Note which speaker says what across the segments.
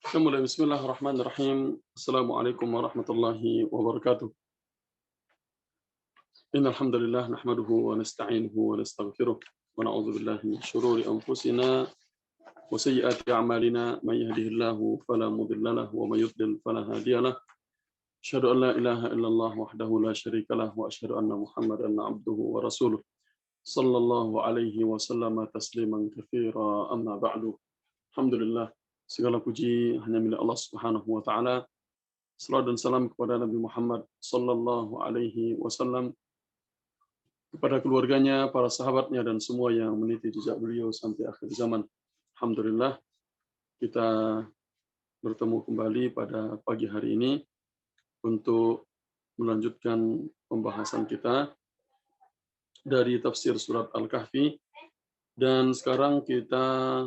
Speaker 1: Kita mulai bismillahirrahmanirrahim. Assalamualaikum warahmatullahi wabarakatuh. Innal hamdalillah nahmaduhu wa nasta'inuhu wa nastaghfiruh wa na'udzu billahi min shururi anfusina wa sayyiati a'malina may yahdihillahu fala mudilla lahu wa may yudlil fala hadiya lahu. Asyhadu an la ilaha illallah wahdahu la syarika lahu wa asyhadu anna Muhammadan 'abduhu wa rasuluh. Sallallahu alaihi wa sallama tasliman katsira amma ba'du. Alhamdulillah, segala puji hanya milik Allah Subhanahu wa taala. Salawat dan salam kepada Nabi Muhammad sallallahu alaihi wasallam, kepada keluarganya, para sahabatnya, dan semua yang meniti jejak beliau sampai akhir zaman. Alhamdulillah, kita bertemu kembali pada pagi hari ini untuk melanjutkan pembahasan kita dari tafsir surat Al-Kahfi. Dan sekarang kita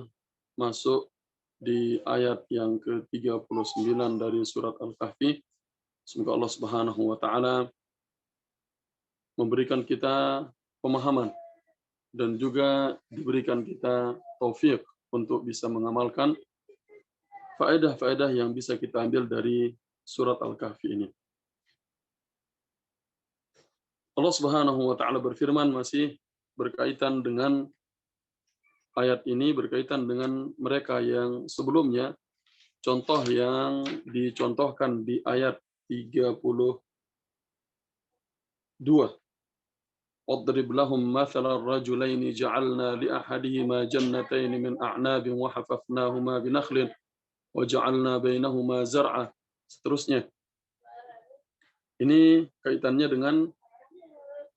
Speaker 1: masuk di ayat yang ke-39 dari surat Al-Kahfi. Semoga Allah Subhanahu wa taala memberikan kita pemahaman dan juga diberikan kita taufik untuk bisa mengamalkan faedah-faedah yang bisa kita ambil dari surat Al-Kahfi ini. Allah Subhanahu wa taala berfirman, masih berkaitan dengan ayat ini, berkaitan dengan mereka yang sebelumnya, contoh yang dicontohkan di ayat 32. واضرب لهم مثل الرجلين جعلنا لأحدهما جنتين من أعناب وحففناهما بنخل وجعلنا بينهما زرعا. Seterusnya. Ini kaitannya dengan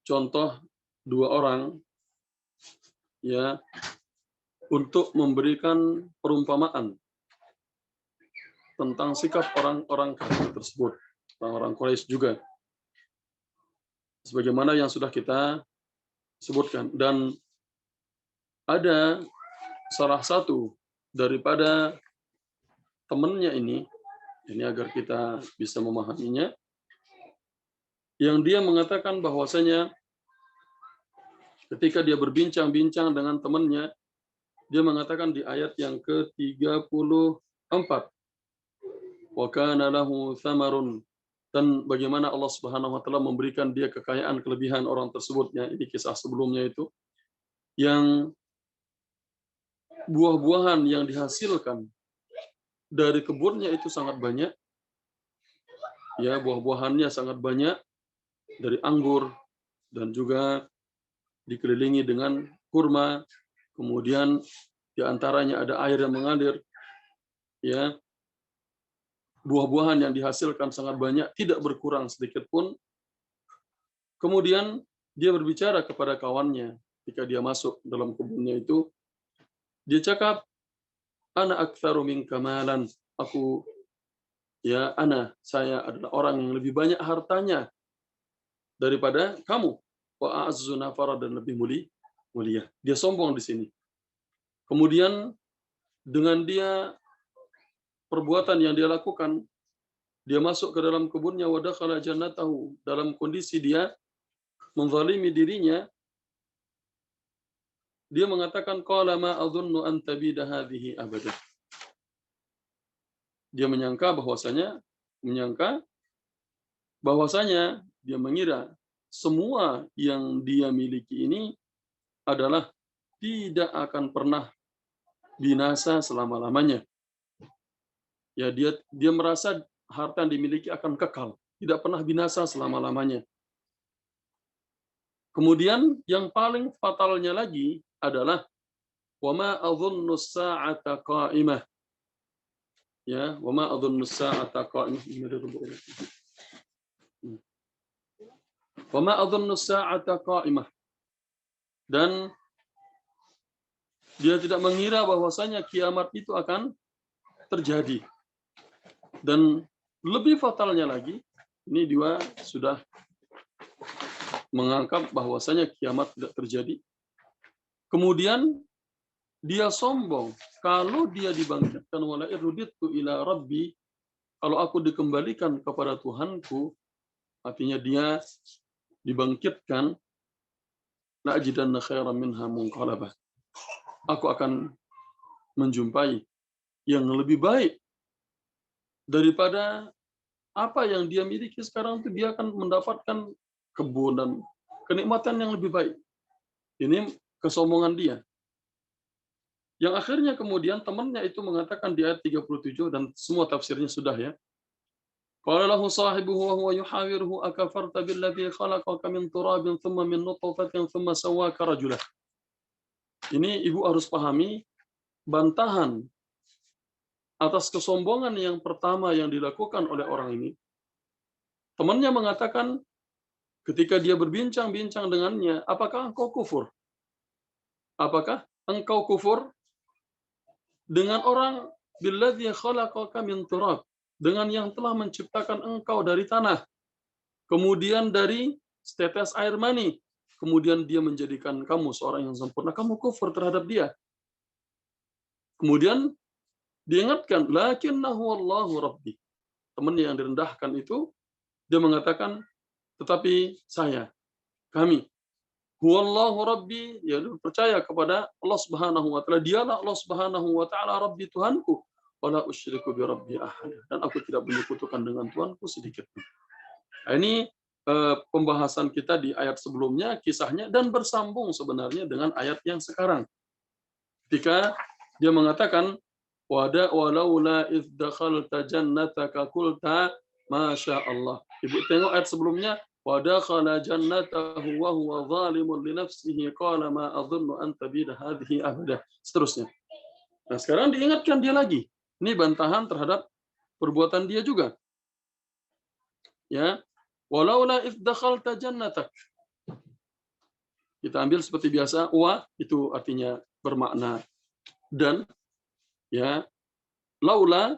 Speaker 1: contoh dua orang ya, untuk memberikan perumpamaan tentang sikap orang-orang kafir tersebut, orang-orang Quraisy juga, sebagaimana yang sudah kita sebutkan. Dan ada salah satu daripada temannya ini agar kita bisa memahaminya, yang dia mengatakan bahwasanya ketika dia berbincang-bincang dengan temannya, dia mengatakan di ayat yang ke-34, wa kana lahu thamarun, dan bagaimana Allah Subhanahu wa taala memberikan dia kekayaan, kelebihan orang tersebutnya. Ini kisah sebelumnya itu, yang buah-buahan yang dihasilkan dari kebunnya itu sangat banyak. Ya, buah-buahannya sangat banyak, dari anggur, dan juga dikelilingi dengan kurma. Kemudian di antaranya ada air yang mengalir. Ya, buah-buahan yang dihasilkan sangat banyak, tidak berkurang sedikit pun. Kemudian dia berbicara kepada kawannya ketika dia masuk dalam kebunnya itu. Dia cakap, ana aktsaru minka malan. Saya adalah orang yang lebih banyak hartanya daripada kamu. Wa a'azzu nafara, dan lebih mulia. Dia sombong di sini. Kemudian dengan dia perbuatan yang dia lakukan, dia masuk ke dalam kebunnya, wa dakhala jannatahu, dalam kondisi dia menzalimi dirinya. Dia mengatakan, qala ma adhunnu an tabida hadhihi abada. Dia bahwasanya dia mengira semua yang dia miliki ini adalah tidak akan pernah binasa selama-lamanya. Ya, dia merasa harta yang dimiliki akan kekal, tidak pernah binasa selama-lamanya. Kemudian yang paling fatalnya lagi adalah wa ma adhunnu as-sa'ata qa'imah. Ya, wa ma adhunnu as-sa'ata qa'imah. Wa ma adhunnu as-sa'ata qa'imah. Dan dia tidak mengira bahwasanya kiamat itu akan terjadi. Dan lebih fatalnya lagi, ini dia sudah menganggap bahwasanya kiamat tidak terjadi. Kemudian dia sombong, kalau dia dibangkitkan, wala irudittu ila rabbi, kalau aku dikembalikan kepada Tuhanku, artinya dia dibangkitkan, la ajidanna khairan minha munqalabah, aku akan menjumpai yang lebih baik daripada apa yang dia miliki sekarang itu dia akan mendapatkan kebun dan kenikmatan yang lebih baik. Ini kesombongan dia. Yang akhirnya kemudian temannya itu mengatakan di ayat 37 dan semua tafsirnya sudah ya. Qala lahu sahibuhu wa huwa yuhawiruhu akafarta billadzi khalaqaka min turabin thumma min nutfatin thumma sawwaka rajulah. Ini ibu harus pahami bantahan atas kesombongan yang pertama yang dilakukan oleh orang ini. Temannya mengatakan ketika dia berbincang-bincang dengannya, apakah engkau kufur? Apakah engkau kufur dengan orang billadzi khalaqaka min turab, dengan yang telah menciptakan engkau dari tanah, kemudian dari setetes air mani, kemudian dia menjadikan kamu seorang yang sempurna, kamu kufur terhadap dia. Kemudian diingatkan, lakinnahu wallahu rabbi. Teman yang direndahkan itu, dia mengatakan, tetapi kami, huwallahu rabbi, ya percaya kepada Allah Subhanahu wa taala, dialah Allah Subhanahu wa taala rabbi Tuhanku, wala usyriku bi rabbi ahad, dan aku tidak menyekutukan dengan Tuhanku sedikit pun. Nah, ini pembahasan kita di ayat sebelumnya, kisahnya, dan bersambung sebenarnya dengan ayat yang sekarang. Ketika dia mengatakan, walaula idz dakhalta jannataka qulta masya Allah. Ibu tengok ayat sebelumnya, wa dakhala jannatahu wa huwa zalimun li nafsihi qala ma adhunnu an tabida hadhihi abada. Seterusnya. Nah, sekarang diingatkan dia lagi. Ini bantahan terhadap perbuatan dia juga. Ya. Walaula idz dakhalta jannatak. Kita ambil seperti biasa, wa itu artinya bermakna dan, ya, laula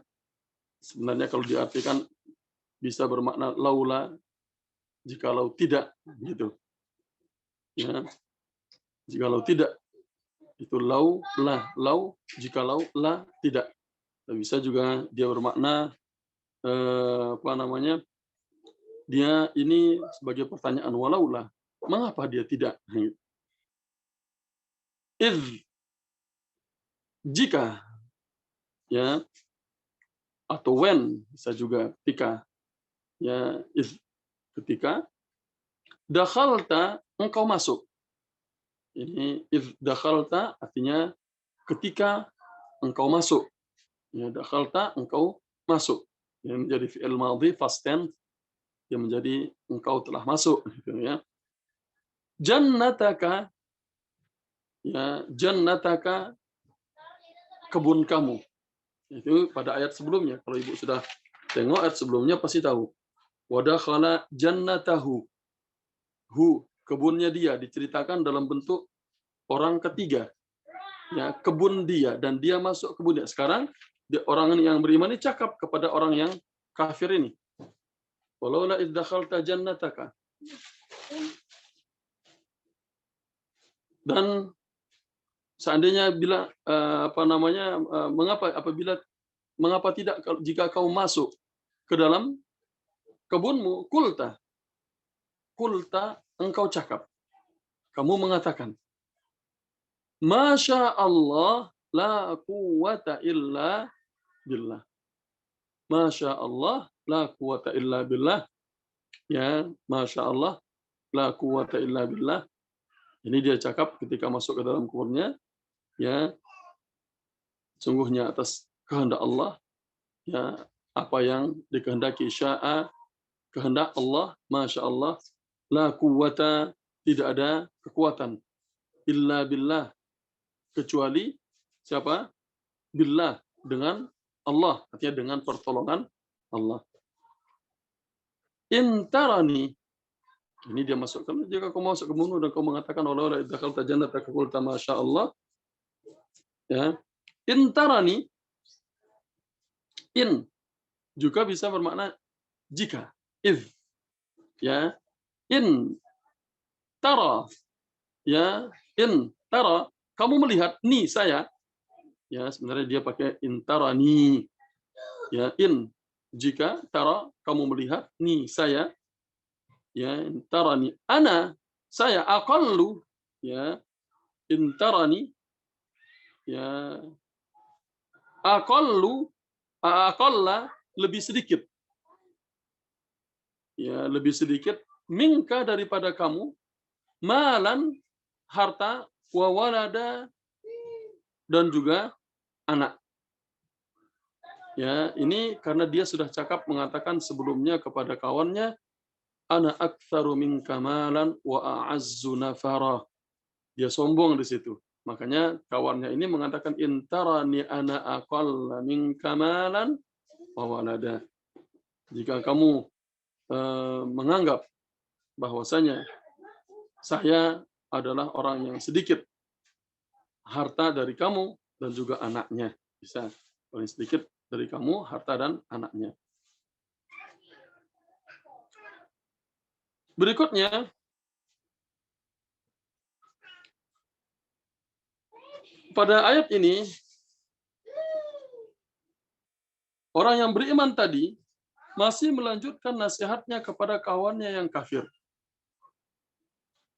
Speaker 1: sebenarnya kalau diartikan bisa bermakna laula jikalau tidak, gitu. Ya. Jikalau tidak itu lau jikalau la tidak. Bisa juga dia bermakna dia ini sebagai pertanyaan, walaula, mengapa dia tidak? Jika, ya, atau when, bisa juga ketika, ya, ketika dakhalta, engkau masuk. Ini dakhalta artinya ketika engkau masuk. Ya, dakhalta, engkau masuk. Yang menjadi fi'il madhi past tense, yang menjadi engkau telah masuk, gitu ya. Jannataka, ya, jannataka, kebun kamu. Itu pada ayat sebelumnya. Kalau ibu sudah tengok ayat sebelumnya pasti tahu. Wa dakhala jannatahu. Kebunnya dia diceritakan dalam bentuk orang ketiga. Ya, kebun dia, dan dia masuk kebun dia. Sekarang orang yang beriman ini cakap kepada orang yang kafir ini. Walaula idz dakhalta jannataka. Dan seandainya bila mengapa tidak jika kau masuk ke dalam kebunmu, kulta engkau cakap, kamu mengatakan, masya Allah la quwata illa billah. Masya Allah la quwata illa billah. Ya, masya Allah la quwata illa billah. Ini dia cakap ketika masuk ke dalam kuburnya, ya, sungguhnya atas kehendak Allah, ya, apa yang dikehendaki, sya'a, kehendak Allah, masya Allah, la quwata, tidak ada kekuatan, illa billah, kecuali siapa? Billah, dengan Allah, artinya dengan pertolongan Allah. Intarani, ini dia masukkan, jika kau masuk ke bunuh dan kau mengatakan walaula idz dakhalta jannataka qulta masya Allah, ya, intarani, in juga bisa bermakna jika, if, ya, in tara, ya, in tara, kamu melihat, ni saya, ya, sebenarnya dia pakai intarani, ya, in jika, tara kamu melihat, ni saya, ya, intarani ana, saya, aqallu, ya, intarani, ya, aqalla lebih sedikit. Ya, lebih sedikit minka daripada kamu, malan harta, wa walada dan juga anak. Ya, ini karena dia sudah cakap mengatakan sebelumnya kepada kawannya, ana aktsaru minka malan wa a'azzu nafara. Dia sombong di situ. Makanya kawannya ini mengatakan intarani ana aqalla minka malan wa walada. Jika kamu menganggap bahwasanya saya adalah orang yang sedikit harta dari kamu dan juga anaknya. Bisa paling sedikit dari kamu harta dan anaknya. Berikutnya, pada ayat ini, orang yang beriman tadi masih melanjutkan nasihatnya kepada kawannya yang kafir.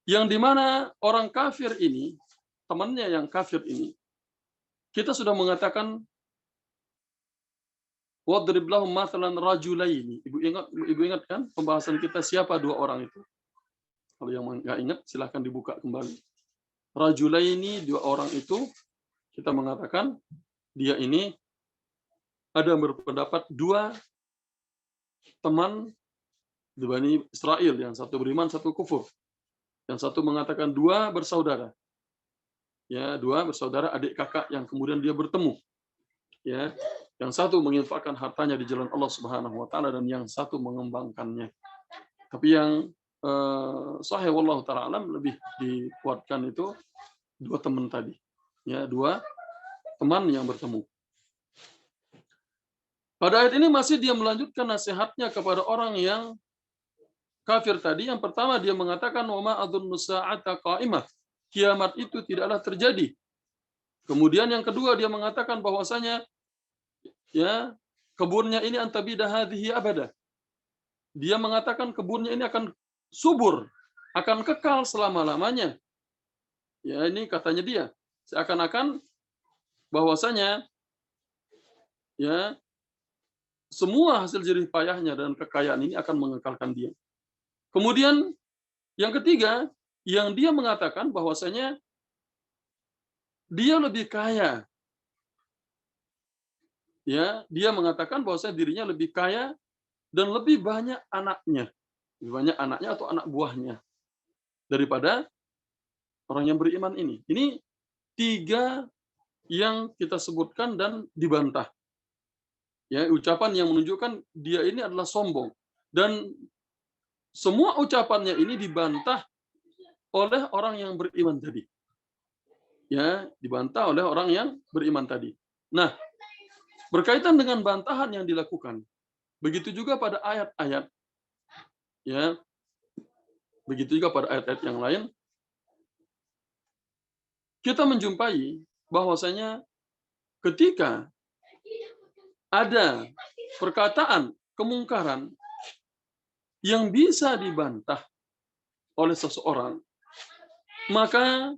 Speaker 1: Yang dimana orang kafir ini, temannya yang kafir ini, kita sudah mengatakan wadrib lahum mathalan rajulaini. Ibu ingat kan pembahasan kita siapa dua orang itu? Kalau yang nggak ingat silahkan dibuka kembali. Rajulaini, dua orang itu kita mengatakan dia ini ada yang berpendapat dua teman di Bani Israel, yang satu beriman, satu kufur. Yang satu mengatakan dua bersaudara. Ya, dua bersaudara adik kakak yang kemudian dia bertemu. Ya, yang satu menginfakkan hartanya di jalan Allah Subhanahu wa taala dan yang satu mengembangkannya. Tapi yang sahih wallahu taala alam lebih dikuatkan itu dua teman tadi. Ya, dua teman yang bertemu. Pada ayat ini masih dia melanjutkan nasihatnya kepada orang yang kafir tadi. Yang pertama dia mengatakan wa ma adzunnu sa'ata qa'imah. Kiamat itu tidaklah terjadi. Kemudian yang kedua dia mengatakan bahwasanya ya kebunnya ini antabida hadhihi abada. Dia mengatakan kebunnya ini akan subur, akan kekal selama-lamanya. Ya, ini katanya dia. Seakan-akan bahwasanya ya semua hasil jerih payahnya dan kekayaan ini akan mengekalkan dia. Kemudian yang ketiga, yang dia mengatakan bahwasanya dia lebih kaya. Ya, dia mengatakan bahwasanya dirinya lebih kaya dan lebih banyak anaknya. Lebih banyak anaknya atau anak buahnya daripada orang yang beriman ini. Ini tiga yang kita sebutkan dan dibantah. Ya, ucapan yang menunjukkan dia ini adalah sombong. Dan semua ucapannya ini dibantah oleh orang yang beriman tadi. Ya, dibantah oleh orang yang beriman tadi. Nah, berkaitan dengan bantahan yang dilakukan, begitu juga pada ayat-ayat, ya, begitu juga pada ayat-ayat yang lain, kita menjumpai bahwasanya ketika ada perkataan kemungkaran yang bisa dibantah oleh seseorang, maka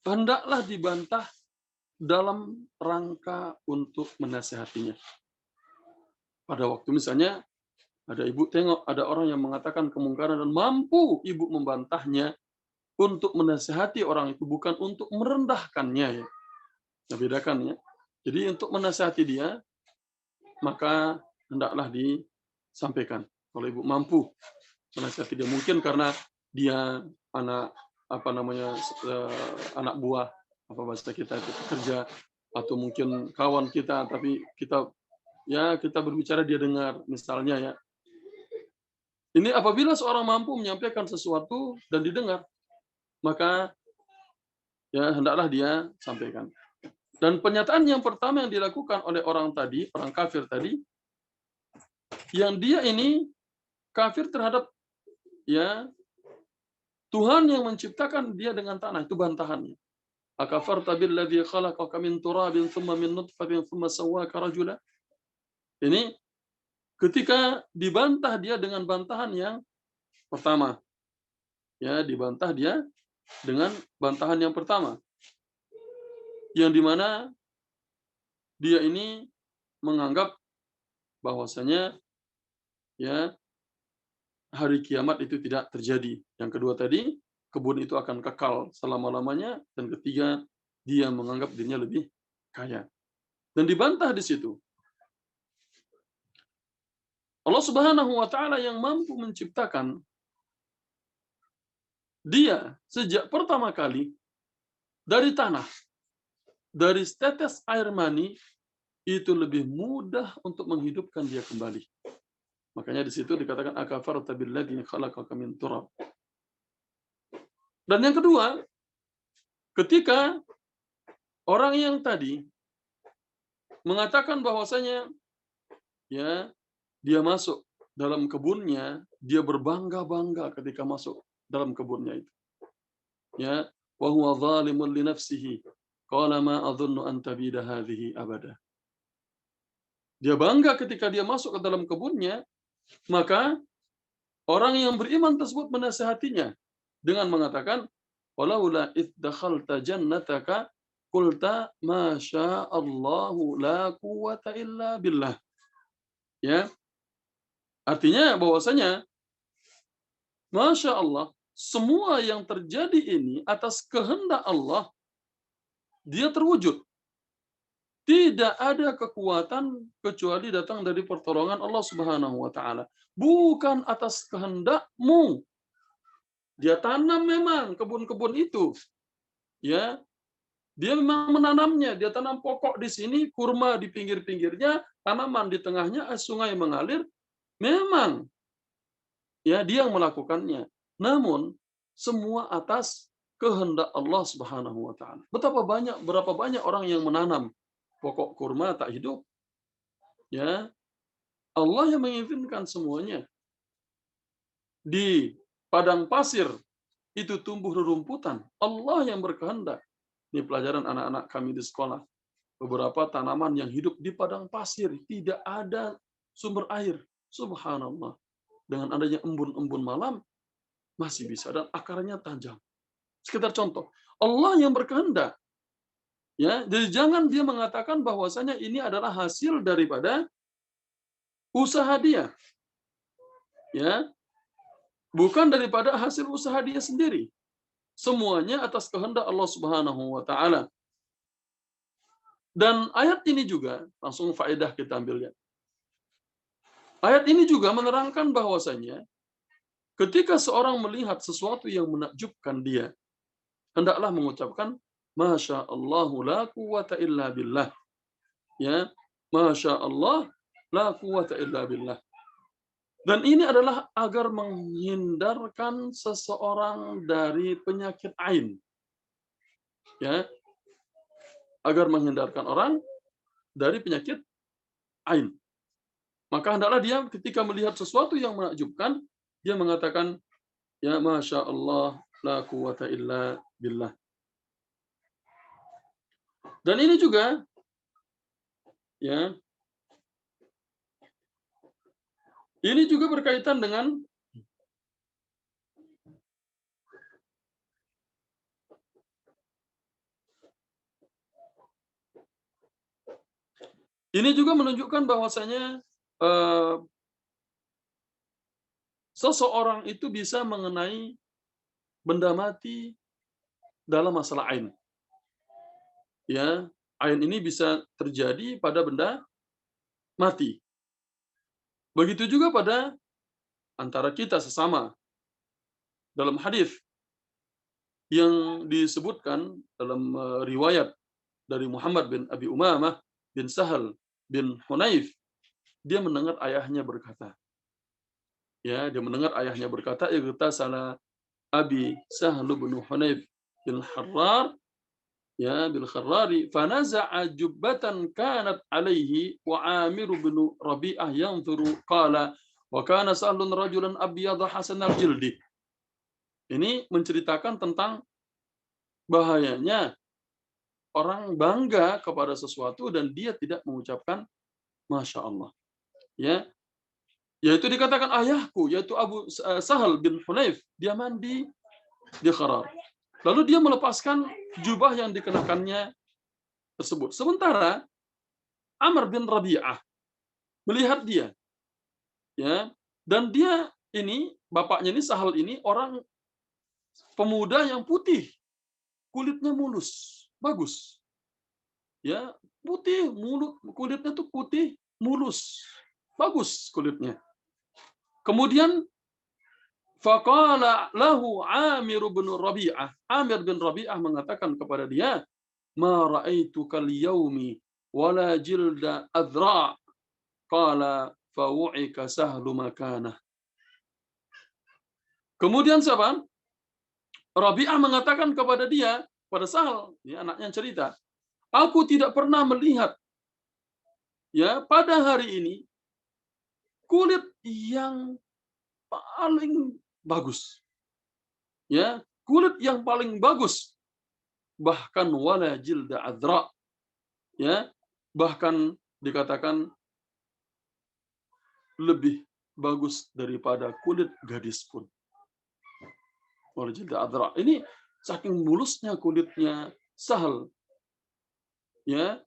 Speaker 1: hendaklah dibantah dalam rangka untuk menasihatinya. Pada waktu misalnya ada ibu tengok ada orang yang mengatakan kemungkaran dan mampu ibu membantahnya untuk menasihati orang itu, bukan untuk merendahkannya ya. Nah, bedakan ya. Jadi untuk menasihati dia maka hendaklah disampaikan. Kalau ibu mampu menasihati dia, mungkin karena dia anak anak buah apa bahasa kita itu pekerja, atau mungkin kawan kita tapi kita berbicara dia dengar misalnya ya. Ini apabila seorang mampu menyampaikan sesuatu dan didengar, maka ya hendaklah dia sampaikan. Dan pernyataan yang pertama yang dilakukan oleh orang kafir tadi, yang dia ini kafir terhadap ya Tuhan yang menciptakan dia dengan tanah, itu bantahannya. Akafarta billadzi khalaqaka min turabin thumma min nutfatin thumma sawwaka rajula. Ini ketika dibantah dia dengan bantahan yang pertama. Ya, dibantah dia dengan bantahan yang pertama. Yang dimana dia ini menganggap bahwasanya ya hari kiamat itu tidak terjadi. Yang kedua tadi, kebun itu akan kekal selama-lamanya, dan ketiga, dia menganggap dirinya lebih kaya. Dan dibantah di situ. Allah Subhanahu wa taala yang mampu menciptakan dia sejak pertama kali dari tanah, dari setetes air mani, itu lebih mudah untuk menghidupkan dia kembali. Makanya di situ dikatakan akafarta billadzi khalaqaka min turab. Dan yang kedua, ketika orang yang tadi mengatakan bahwasanya ya dia masuk dalam kebunnya, dia berbangga-bangga ketika masuk dalam kebunnya itu. Ya, wa huwa zalimun li nafsihi. Qala ma adhunnu an tabida hadhihi abada. Dia bangga ketika dia masuk ke dalam kebunnya, maka orang yang beriman tersebut menasihatinya dengan mengatakan, walaula id dakhalta jannataka qulta ma syaa Allahu la quwwata illa billah. Ya. Artinya bahwasanya Masya Allah, semua yang terjadi ini atas kehendak Allah, dia terwujud. Tidak ada kekuatan kecuali datang dari pertolongan Allah Subhanahu wa taala. Bukan atas kehendakmu. Dia tanam memang kebun-kebun itu. Ya, dia memang menanamnya, dia tanam pokok di sini, kurma di pinggir-pinggirnya, tanaman di tengahnya, sungai mengalir. Memang ya dia yang melakukannya. Namun semua atas kehendak Allah Subhanahu wa taala. Berapa banyak orang yang menanam pokok kurma tak hidup? Ya, Allah yang mengizinkan semuanya. Di padang pasir itu tumbuh rerumputan. Allah yang berkehendak. Ini pelajaran anak-anak kami di sekolah. Beberapa tanaman yang hidup di padang pasir, tidak ada sumber air. Subhanallah. Dengan adanya embun-embun malam, masih bisa, dan akarnya tajam. Sekedar contoh, Allah yang berkehendak. Ya, jadi jangan dia mengatakan bahwasanya ini adalah hasil daripada usaha dia. Ya, bukan daripada hasil usaha dia sendiri. Semuanya atas kehendak Allah Subhanahu wa taala. Dan ayat ini juga, langsung faedah kita ambil ya. Ayat ini juga menerangkan bahwasanya ketika seorang melihat sesuatu yang menakjubkan dia, hendaklah mengucapkan Masya Allah la quwata illa billah. Ya, Masya Allah la quwata illa billah. Dan ini adalah agar menghindarkan seseorang dari penyakit ain. Ya, agar menghindarkan orang dari penyakit ain. Maka hendaklah dia ketika melihat sesuatu yang menakjubkan, dia mengatakan ya Masya Allah la quwata illa billah. Dan ini juga ya, ini juga berkaitan dengan ini juga menunjukkan bahwasanya seseorang itu bisa mengenai benda mati dalam masalah ain. Ya, ain ini bisa terjadi pada benda mati. Begitu juga pada antara kita sesama. Dalam hadis yang disebutkan dalam riwayat dari Muhammad bin Abi Umamah bin Sahal bin Hunayf, dia mendengar ayahnya berkata, ya, dia mendengar ayahnya berkata, "Igtasala Abi Sahal bin Hunayf bin Harrar, ya, bil Kharrari, fanaza'a jubbatan kanat alaihi wa Amir bin Rabi'ah yanzuru qala wa kana Sahlun rajulan abyadha hasanal jildi." Ini menceritakan tentang bahayanya orang bangga kepada sesuatu dan dia tidak mengucapkan Masya Allah. Ya, yaitu dikatakan ayahku, yaitu Abu Sahal bin Hunayf, dia mandi di Kharar. Lalu dia melepaskan jubah yang dikenakannya tersebut. Sementara Amr bin Rabi'ah, melihat dia, ya. Dan dia ini, bapaknya ini, Sahal ini orang pemuda yang putih, kulitnya mulus, bagus. Ya, putih, kulitnya tuh putih, mulus. Bagus kulitnya. Kemudian faqala lahu Amir bin Rabi'ah. Amir bin Rabi'ah mengatakan kepada dia, "Ma ra'aituka al-yaumi wala jilda adra." Qala fawu'ika sahlu makanah. Kemudian siapa? Rabi'ah mengatakan kepada dia, pada Sahal, ya, anaknya cerita, "Aku tidak pernah melihat, ya, pada hari ini kulit yang paling bagus, ya, kulit yang paling bagus, bahkan wala jilda adra, ya, bahkan dikatakan lebih bagus daripada kulit gadis pun, wala jilda adra." Ini saking mulusnya kulitnya Sahal, ya.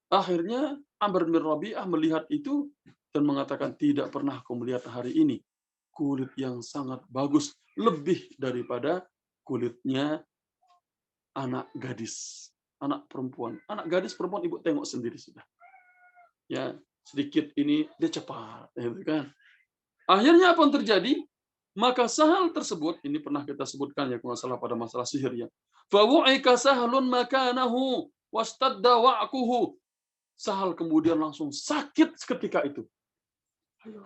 Speaker 1: Akhirnya Amr bin Rabi'ah melihat itu dan mengatakan, "Tidak pernah aku melihat hari ini kulit yang sangat bagus, lebih daripada kulitnya anak gadis, anak perempuan. Anak gadis perempuan ibu tengok sendiri sudah. Ya, sedikit ini dia cepat, gitu kan. Akhirnya apa yang terjadi? Maka Sahal tersebut, ini pernah kita sebutkan ya kalau salah pada masalah sihir ya. Fawu'ika sahlun makanahu wastadda wa'kuhu. Sahal kemudian langsung sakit seketika itu. Ayo,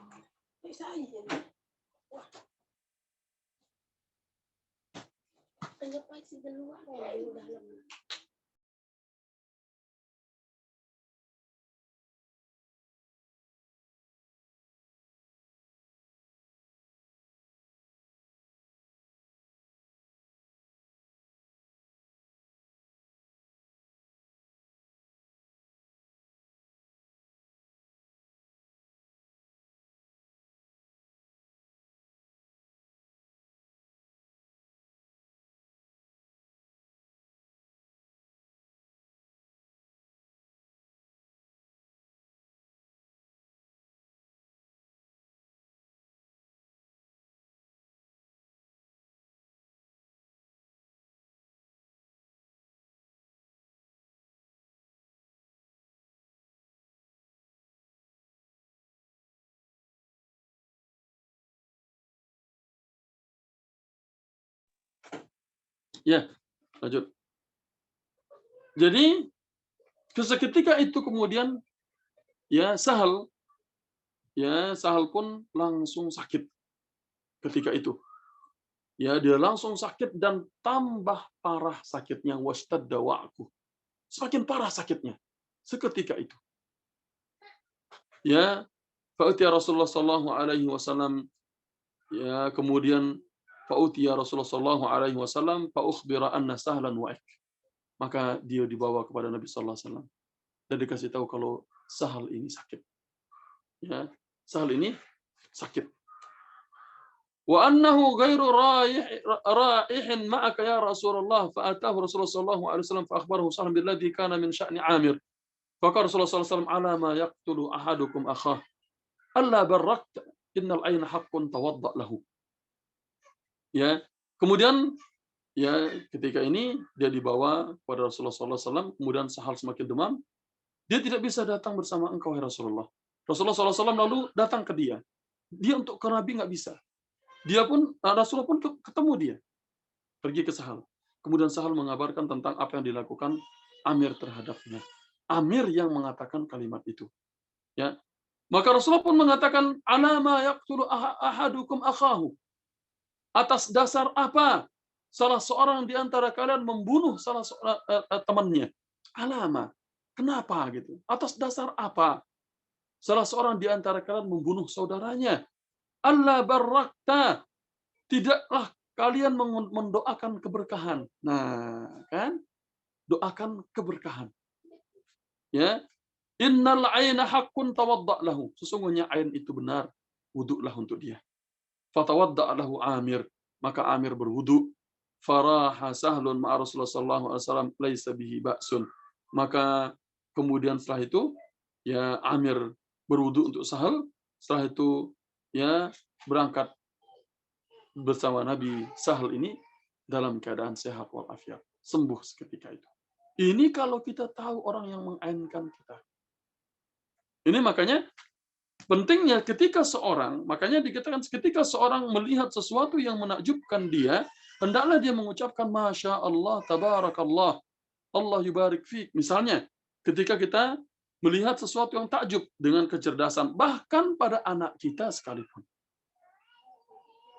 Speaker 1: ya, lanjut. Jadi seketika itu kemudian ya Sahal pun langsung sakit ketika itu. Ya, dia langsung sakit dan tambah parah sakitnya, wastadda wa'ku. Semakin parah sakitnya seketika itu. Ya, fa'utiya Rasulullah sallallahu alaihi wasallam, ya, kemudian fa'utiya Rasulullah sallallahu alaihi wasallam fa ukhbira anna Sahlan wa'ik. Maka dia dibawa kepada Nabi sallallahu alaihi wasallam dan dikasih tahu kalau Sahal ini sakit. Ya, Sahal ini sakit. Wa annahu ghairu raihin ma'aka ya Rasulullah, fa atahu Rasulullah sallallahu alaihi wasallam fa akhbarahu Sahal billadhi kana min sya'ni Amir. Fa qala Rasulullah sallallahu alaihi wasallam, ala ma yaqtulu ahadukum akhah alla barrakta innal ayna haqqun tawadda lahu. Ya, kemudian ya ketika ini dia dibawa kepada Rasulullah sallallahu alaihi wasallam, kemudian Sahal semakin demam. Dia tidak bisa datang bersama engkau ya Rasulullah. Rasulullah sallallahu alaihi wasallam lalu datang ke dia. Dia untuk ke Nabi nggak bisa. Dia pun Rasulullah pun ketemu dia. Pergi ke Sahal. Kemudian Sahal mengabarkan tentang apa yang dilakukan Amir terhadapnya. Amir yang mengatakan kalimat itu. Ya. Maka Rasulullah pun mengatakan, "Alama yaqtulu ahadukum akhahu." Atas dasar apa salah seorang di antara kalian membunuh salah seorang temannya? Alama. Kenapa gitu? Atas dasar apa salah seorang di antara kalian membunuh saudaranya? Allah barakta. Tidaklah kalian mendoakan keberkahan. Nah, kan? Doakan keberkahan. Ya. Innal aina haqqun tawadda lahu. Sesungguhnya ain itu benar, wuduklah untuk dia. Fatawadda lahu Amir. Maka Amir berwudu. Faraha Sahlun ma'a Rasulullah sallallahu alaihi wasallam laisa bihi ba'sun. Maka kemudian setelah itu ya Amir berwudu untuk sahur, setelah itu ya berangkat bersama Nabi Sahal ini dalam keadaan sehat walafiat, sembuh seketika itu. Ini kalau kita tahu orang yang mengainkan kita. Ini makanya pentingnya makanya dikatakan ketika seorang melihat sesuatu yang menakjubkan dia, hendaklah dia mengucapkan Masya Allah, Tabarakallah, Allah yubarik fiik. Misalnya, ketika kita melihat sesuatu yang takjub dengan kecerdasan, bahkan pada anak kita sekalipun.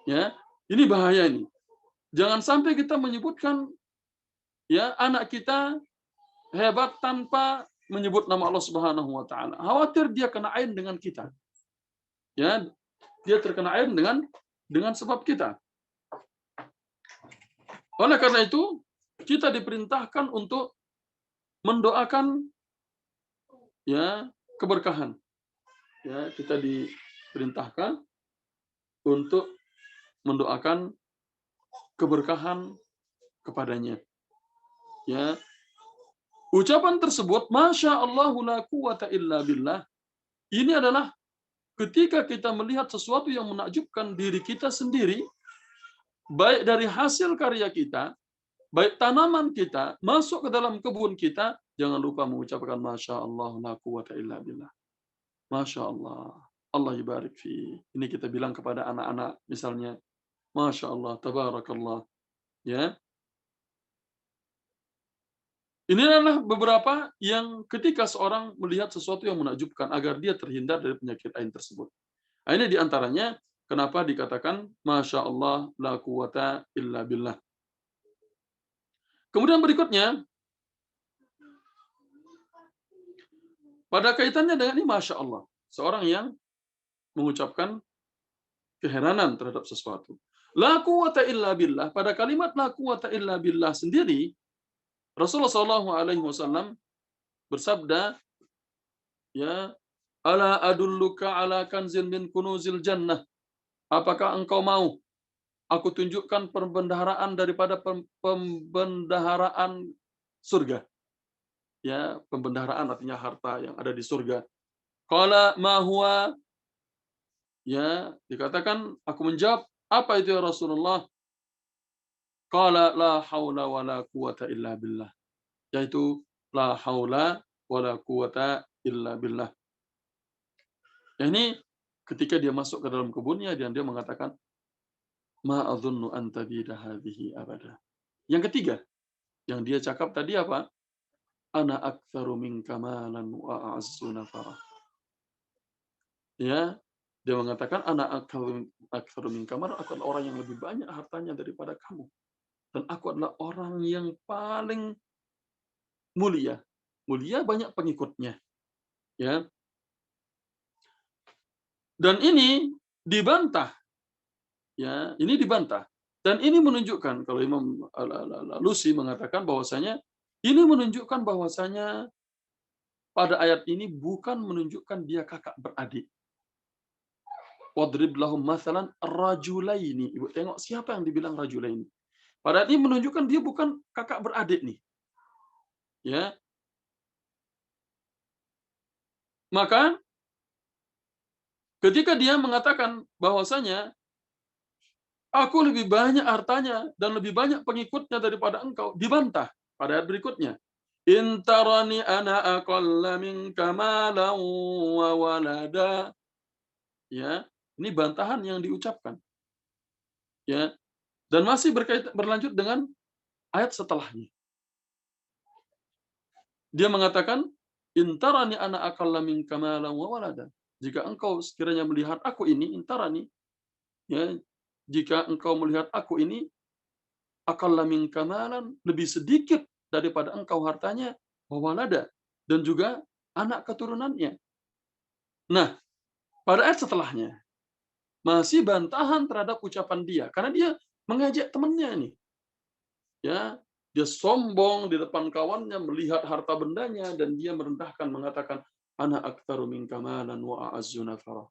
Speaker 1: Ya, ini bahaya ini. Jangan sampai kita menyebutkan ya anak kita hebat tanpa menyebut nama Allah Subhanahu wa taala. Khawatir dia kena ain dengan kita. Ya, dia terkena ain dengan sebab kita. Oleh karena itu, kita diperintahkan untuk mendoakan ya keberkahan. Ya, kita diperintahkan untuk mendoakan keberkahan kepadanya. Ya. Ucapan tersebut, Masya Allah la quwata illa billah, ini adalah ketika kita melihat sesuatu yang menakjubkan diri kita sendiri, baik dari hasil karya kita, baik tanaman kita, masuk ke dalam kebun kita, jangan lupa mengucapkan Masya Allah la quwata illa billah. Masya Allah, Allah yubarik fi. Ini kita bilang kepada anak-anak, misalnya, Masya Allah, Tabarakallah. Ya. Ini adalah beberapa yang ketika seorang melihat sesuatu yang menakjubkan agar dia terhindar dari penyakit ain tersebut. Nah, ini diantaranya kenapa dikatakan Masya Allah la quwata illa billah. Kemudian berikutnya, pada kaitannya dengan ini Masya Allah, seorang yang mengucapkan keheranan terhadap sesuatu. La quwata illa billah, pada kalimat la quwata illa billah sendiri, Rasulullah SAW bersabda, ya, ala adulluka ala kanzil min kunuzil jannah. Apakah engkau mau aku tunjukkan pembendaharaan daripada pembendaharaan surga? Ya, pembendaharaan artinya harta yang ada di surga. Qala ma huwa? Ya, dikatakan aku menjawab, apa itu ya Rasulullah? Qala la haula wala quwata illa billah. Yaitu la haula wala quwata illa billah. Ini ketika dia masuk ke dalam kebunnya dan dia mengatakan ma adzunnu an tabida hadhihi abada. Yang ketiga, yang dia cakap tadi apa? Ana aktsaru minka malan wa a'azzu nafara. Ya, dia mengatakan ana aktsaru minka malan, aku adalah orang yang lebih banyak hartanya daripada kamu. Dan aku adalah orang yang paling mulia. Mulia banyak pengikutnya. Ya. Dan ini dibantah. Ya, ini dibantah. Dan ini menunjukkan kalau Imam Al-Alusi mengatakan bahwasanya ini menunjukkan bahwasanya pada ayat ini bukan menunjukkan dia kakak beradik. Wadrib lahum mathalan rajulaini. Ibu tengok siapa yang dibilang rajulaini. Pada ini menunjukkan dia bukan kakak beradik nih. Ya. Maka ketika dia mengatakan bahwasanya aku lebih banyak hartanya dan lebih banyak pengikutnya daripada engkau, dibantah pada ayat berikutnya. Intarani ana aqalla minka malan wa walada. Ya, ini bantahan yang diucapkan. Ya. Dan masih berlanjut dengan ayat setelahnya. Dia mengatakan, intarani ana aqalla minka malan wa walada. Jika engkau sekiranya melihat aku ini, intarani, ya, jika engkau melihat aku ini aqalla minka malan, lebih sedikit daripada engkau hartanya, wa walada, dan juga anak keturunannya. Nah, pada ayat setelahnya masih bantahan terhadap ucapan dia karena dia mengajak temannya ini. Ya, dia sombong di depan kawannya melihat harta bendanya dan dia merendahkan mengatakan ana aktsaru minka malan wa a'azzu nafara.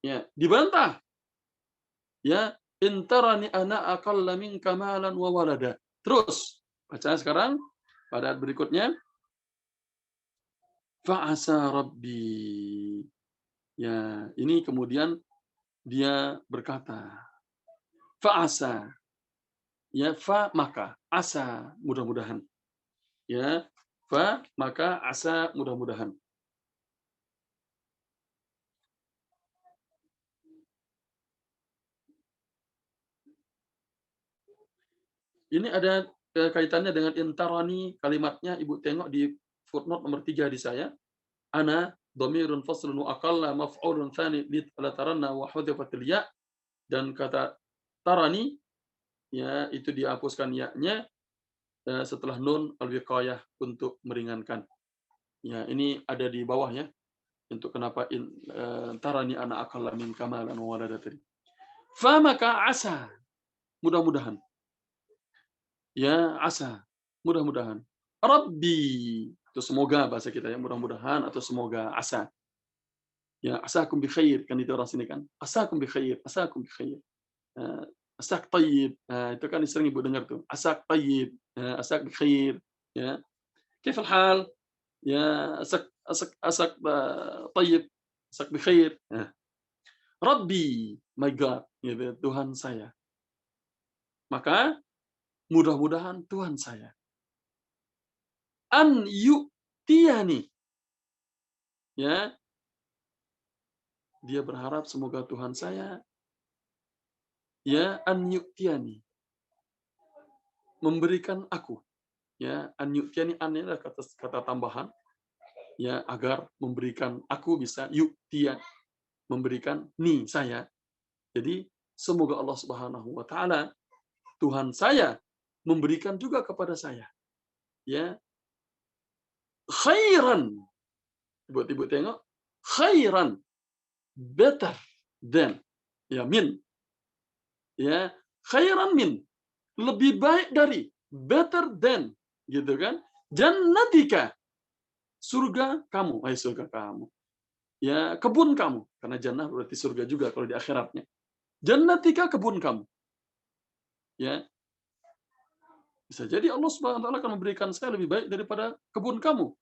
Speaker 1: Ya, dibantah. Ya, intarani ana aqalla minka malan wa walada. Terus baca sekarang pada ayat berikutnya. Fa'asa Rabbi. Ya, ini kemudian dia berkata, fa'asa. Ya, fa maka, asa mudah-mudahan. Ya, fa maka, asa mudah-mudahan. Ini ada kaitannya dengan intarani, kalimatnya Ibu tengok di footnote nomor 3 di saya. Ana dhamirun faslun wa aqalla maf'ulun tsani li taranna wa hudifatil ya, dan kata tarani ya itu dihapuskan ya-nya setelah nun al-wiqayah untuk meringankan. Ya, ini ada di bawah ya untuk kenapa tarani ana aqalla min kamalan wa walada tadi. Fa maka asa, mudah-mudahan. Ya, asa, mudah-mudahan. Rabbi, itu semoga bahasa kita ya, mudah-mudahan atau semoga, asa. Ya, asakum bi khair, kan itu orang sini kan. Asakum bi khair, asakum bi khair. Asak tayyib, itu kan sering Ibu dengar tuh. Asak tayyib, asak bi khair, ya. Kaif al-hal? Ya, asak tayyib, asak bi khair. Rabbi, my God, gitu, Tuhan saya. Maka mudah-mudahan Tuhan saya an yu'tiyani, ya, dia berharap semoga Tuhan saya ya an yu'tiyani, memberikan aku, ya, an yu'tiyani, an adalah kata tambahan ya agar memberikan aku, bisa yu'tiya, memberikan ni saya. Jadi semoga Allah Subhanahu wa taala, Tuhan saya, memberikan juga kepada saya ya khairan. Buat Ibu tengok, khairan, better than, ya, min, ya, khairan min, lebih baik dari, better than, gitu kan, jannatika, surga kamu, surga kamu, ya, kebun kamu, karena jannah berarti surga juga kalau di akhiratnya, jannatika, kebun kamu, ya, bisa jadi Allah Subhanahu wa taala akan memberikan saya lebih baik daripada kebun kamu.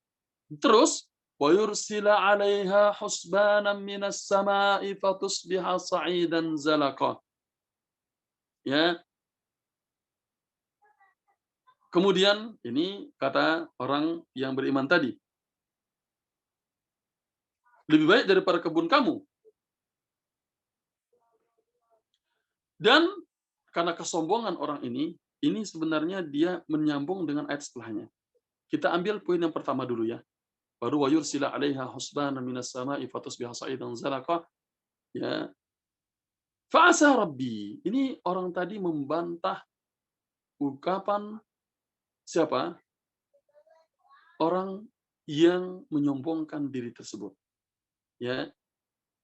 Speaker 1: Terus wa yursila 'alaiha husbanan minas sama'i fatusbiha sa'idan zalaqa. Ya. Kemudian ini kata orang yang beriman tadi. Lebih baik daripada kebun kamu. Dan karena kesombongan orang ini sebenarnya dia menyambung dengan ayat setelahnya. Kita ambil poin yang pertama dulu ya. Baru wa yursila 'alaiha husbanan minas sama'i fatusbiha sa'idan zalaqa. Ya. Fa'asa Rabbi. Ini orang tadi membantah ungkapan siapa? Orang yang menyombongkan diri tersebut. Ya.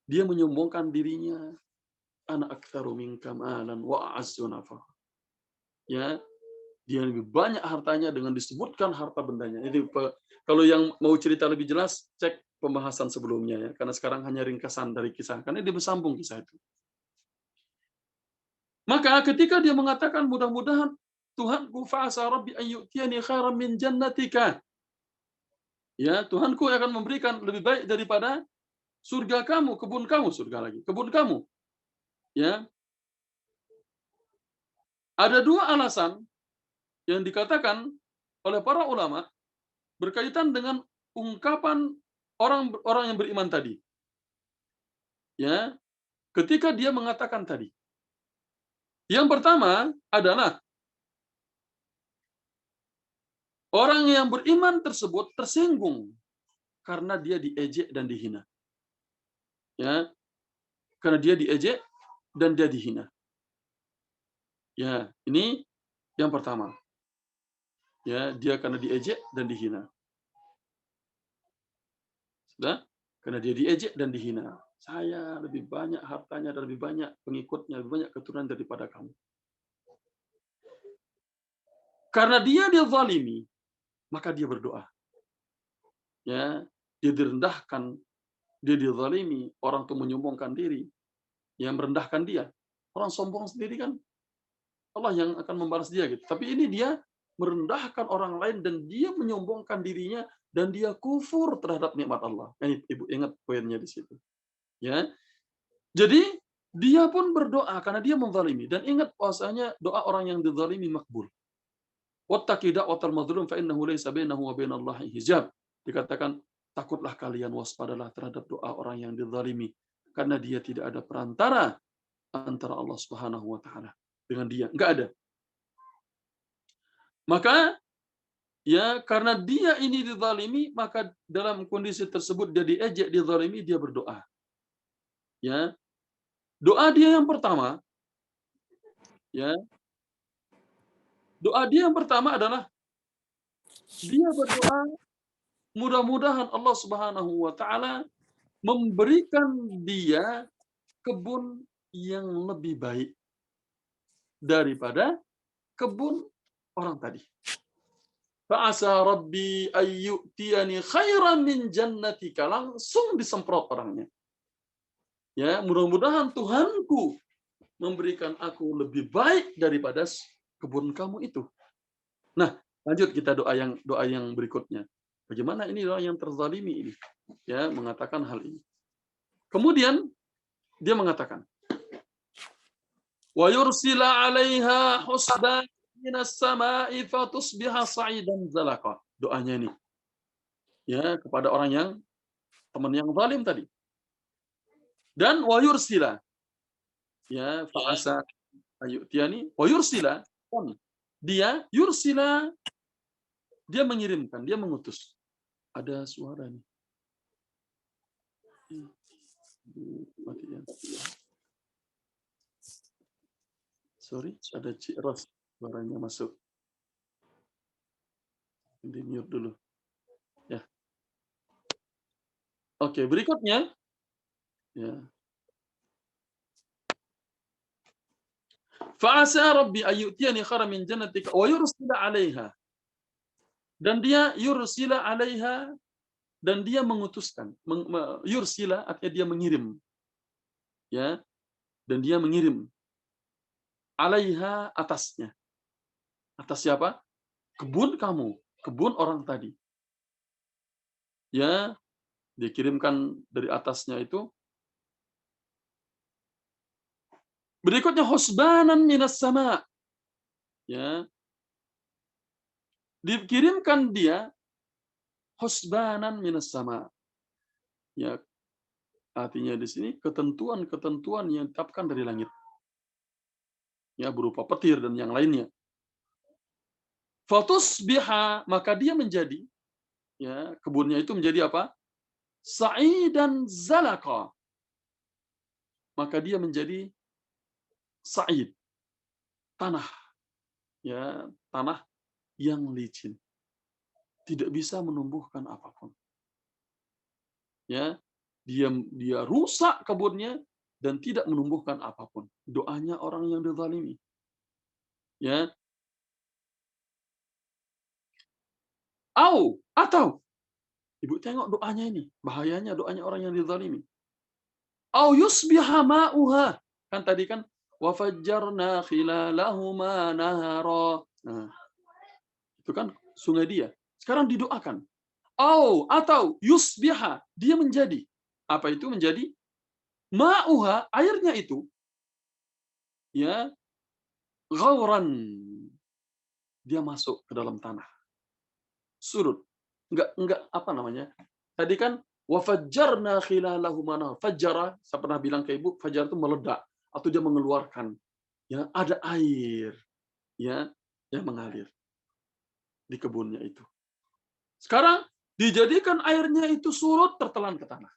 Speaker 1: Dia menyombongkan dirinya, ana aktsaru minka malan wa a'azzu nafaqa. Ya, dia lebih banyak hartanya dengan disebutkan harta bendanya. Jadi kalau yang mau cerita lebih jelas, cek pembahasan sebelumnya ya, karena sekarang hanya ringkasan dari kisah, karena dia bersambung kisah itu. Maka ketika dia mengatakan mudah-mudahan Tuhanku fa'asa rabbi ayyutiyani khairan min jannatika. Ya, Tuhanku akan memberikan lebih baik daripada surga kamu, kebun kamu, surga lagi, kebun kamu. Ya. Ada dua alasan yang dikatakan oleh para ulama berkaitan dengan ungkapan orang yang beriman tadi. Ya, ketika dia mengatakan tadi. Yang pertama adalah orang yang beriman tersebut tersinggung karena dia diejek dan dihina. Ya, karena dia diejek dan dia dihina. Ya, ini yang pertama. Ya, dia karena diejek dan dihina. Sudah? Karena dia diejek dan dihina. Saya lebih banyak hartanya dan lebih banyak pengikutnya, lebih banyak keturunan daripada kamu. Karena dia zalimi, maka dia berdoa. Ya, dia direndahkan, dia dizalimi, orang itu menyombongkan diri, yang merendahkan dia. Orang sombong sendiri kan Allah yang akan membalas dia gitu. Tapi ini dia merendahkan orang lain dan dia menyombongkan dirinya dan dia kufur terhadap nikmat Allah. Ini Ibu ingat poinnya di situ. Ya. Jadi dia pun berdoa karena dia menzalimi, dan ingat bahwasanya doa orang yang dizalimi makbul. Wattaqi da'watal mazlum fa innahu laysa bainahu wa bainallahi hijab. Dikatakan takutlah kalian, waspadalah terhadap doa orang yang dizalimi karena dia tidak ada perantara antara Allah Subhanahu wa taala dengan dia. Enggak ada. Maka ya karena dia ini dizalimi, maka dalam kondisi tersebut dia diejek, dizalimi, dia berdoa. Ya. Doa dia yang pertama, ya. Doa dia yang pertama adalah dia berdoa mudah-mudahan Allah Subhanahu wa taala memberikan dia kebun yang lebih baik daripada kebun orang tadi. Fa'asa rabbi ayyutiyani khairan min jannatika. Langsung disemprot orangnya. Ya, mudah-mudahan Tuhanku memberikan aku lebih baik daripada kebun kamu itu. Nah, lanjut kita doa yang berikutnya. Bagaimana ini doa yang terzalimi ini? Ya, mengatakan hal ini. Kemudian dia mengatakan, wa yursila 'alaiha husban minas sama'i fatusbiha sa'idan zalaqa. Doanya ini. Ya, kepada orang yang teman yang zalim tadi. Dan wa yursila, ya, fa'asa ayutiani wa yursila, dia yursila, dia mengirimkan, dia mengutus. Ada suara nih. Mati ya. Sorry, ada Ciros suaranya masuk. Di mute dulu. Ya. Oke, berikutnya. Ya. Fa'asa rabbi ayyutiyani khairan min jannatika wa yursila 'alaiha. Dan dia yursila 'alaiha, dan dia mengutuskan. Yursila artinya dia mengirim. Ya. Dan dia mengirim 'alaiha, atasnya. Atas siapa? Kebun kamu, kebun orang tadi. Ya, dikirimkan dari atasnya itu. Berikutnya husbanan minas sama. Ya. Dikirimkan dia husbanan minas sama. Ya, artinya di sini ketentuan-ketentuan yang ditetapkan dari langit. Ya, berupa petir dan yang lainnya. Fatusbiha, maka dia menjadi, ya, kebunnya itu menjadi apa? Sa'idan zalaqa. Maka dia menjadi sa'id, tanah, ya, tanah yang licin, tidak bisa menumbuhkan apapun. Ya, dia rusak kebunnya dan tidak menumbuhkan apapun. Doanya orang yang dizalimi. Ya. Atau Ibu tengok doanya ini, bahayanya doanya orang yang dizalimi. Au yusbiha ma'uha. Kan tadi kan wa fajjarna khilalahuma nahara. Nah, itu kan sungai dia. Sekarang didoakan. Atau yusbiha, dia menjadi. Apa itu menjadi? Ma'uha, airnya itu, ya, ghauran. Dia masuk ke dalam tanah. Surut. Enggak apa namanya? Tadi kan wa fajjarna khilalahuma nahar. Fajjara, saya pernah bilang ke Ibu, fajar itu meledak atau dia mengeluarkan. Ya, ada air, ya, yang mengalir di kebunnya itu. Sekarang dijadikan airnya itu surut, tertelan ke tanah.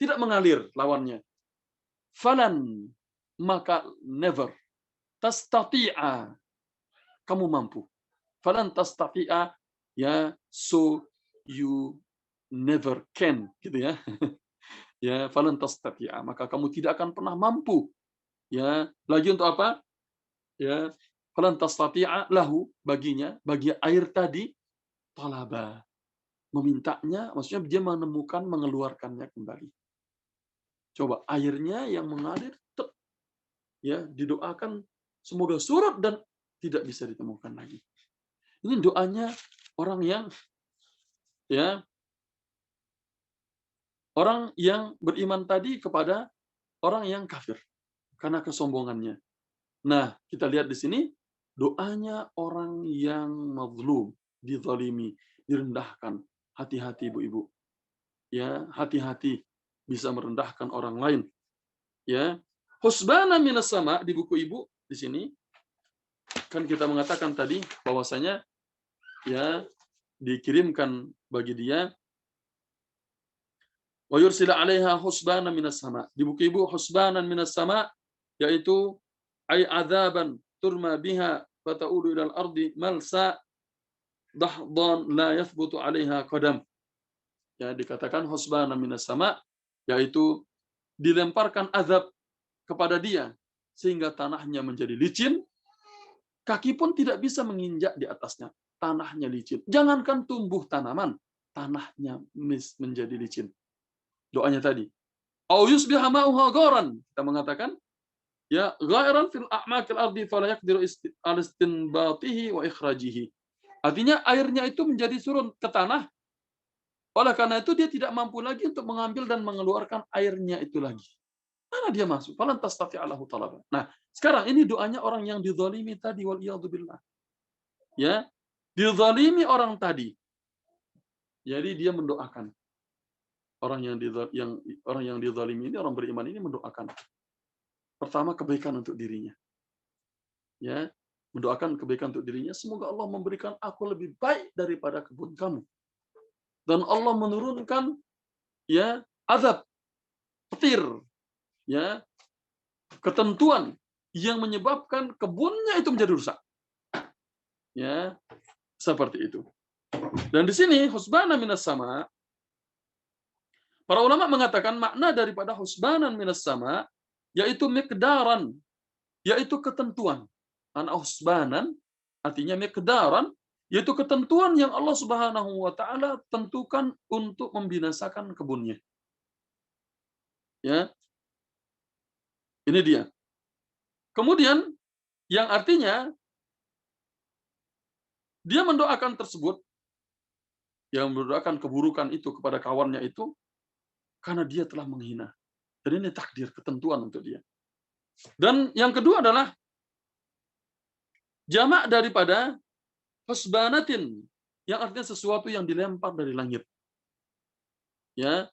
Speaker 1: Tidak mengalir lawannya. Falan, maka never. Tastati'a, kamu mampu. Falan tastati'a, ya, so you never can, gitu ya. Ya, falan tastati'a, maka kamu tidak akan pernah mampu. Ya, lagi untuk apa? Ya, falan tastati'a lahu, baginya, bagi air tadi, talaba, memintanya, maksudnya dia menemukan, mengeluarkannya kembali. Coba airnya yang mengalir, ya, didoakan semoga surut dan tidak bisa ditemukan lagi. Ini doanya orang yang, ya, orang yang beriman tadi kepada orang yang kafir karena kesombongannya. Nah, kita lihat di sini doanya orang yang mazlum, dizalimi, direndahkan. Hati-hati Ibu-ibu. Ya, hati-hati bisa merendahkan orang lain. Ya. Husbana minas sama di buku Ibu di sini kan kita mengatakan tadi bahwasanya ya dikirimkan bagi dia wa yursila 'alaiha husbana minas sama. Di buku Ibu husbanan minas sama yaitu ay adzaban turma biha fataudu ilal ardi malsa dahdan la yathbutu 'alaiha qadam. Ya dikatakan husbanan minas sama yaitu dilemparkan azab kepada dia sehingga tanahnya menjadi licin, kaki pun tidak bisa menginjak di atasnya. Tanahnya licin. Jangankan tumbuh tanaman, tanahnya menjadi licin. Doanya tadi. Au yusbiha ma'uha gharan. Kita mengatakan ya ghairan fil a'makil ardi fala yaqdiru al-istinbatihi wa ikhrajihi. Artinya airnya itu menjadi surut ke tanah. Oleh karena itu dia tidak mampu lagi untuk mengambil dan mengeluarkan airnya itu lagi. Mana dia masuk? Falan tastati'alahu talaba. Nah, sekarang ini doanya orang yang dizalimi tadi wal iyadzubillah. Ya, dizalimi orang tadi. Jadi dia mendoakan orang yang dizalimi ini, orang beriman ini mendoakan pertama kebaikan untuk dirinya. Ya, mendoakan kebaikan untuk dirinya, semoga Allah memberikan aku lebih baik daripada kebun kamu. Dan Allah menurunkan ya azab, petir, ya, ketentuan yang menyebabkan kebunnya itu menjadi rusak. Ya, seperti itu. Dan di sini husbana minas sama, para ulama mengatakan makna daripada husbanan minas sama yaitu miqdaran, yaitu ketentuan. Anak husbanan artinya miqdaran, yaitu ketentuan yang Allah Subhanahu wa taala tentukan untuk membinasakan kebunnya. Ya. Ini dia. Kemudian yang artinya dia mendoakan tersebut, yang mendoakan keburukan itu kepada kawannya itu karena dia telah menghina. Dan ini takdir, ketentuan untuk dia. Dan yang kedua adalah jamak daripada husbanatin, yang artinya sesuatu yang dilempar dari langit. Ya,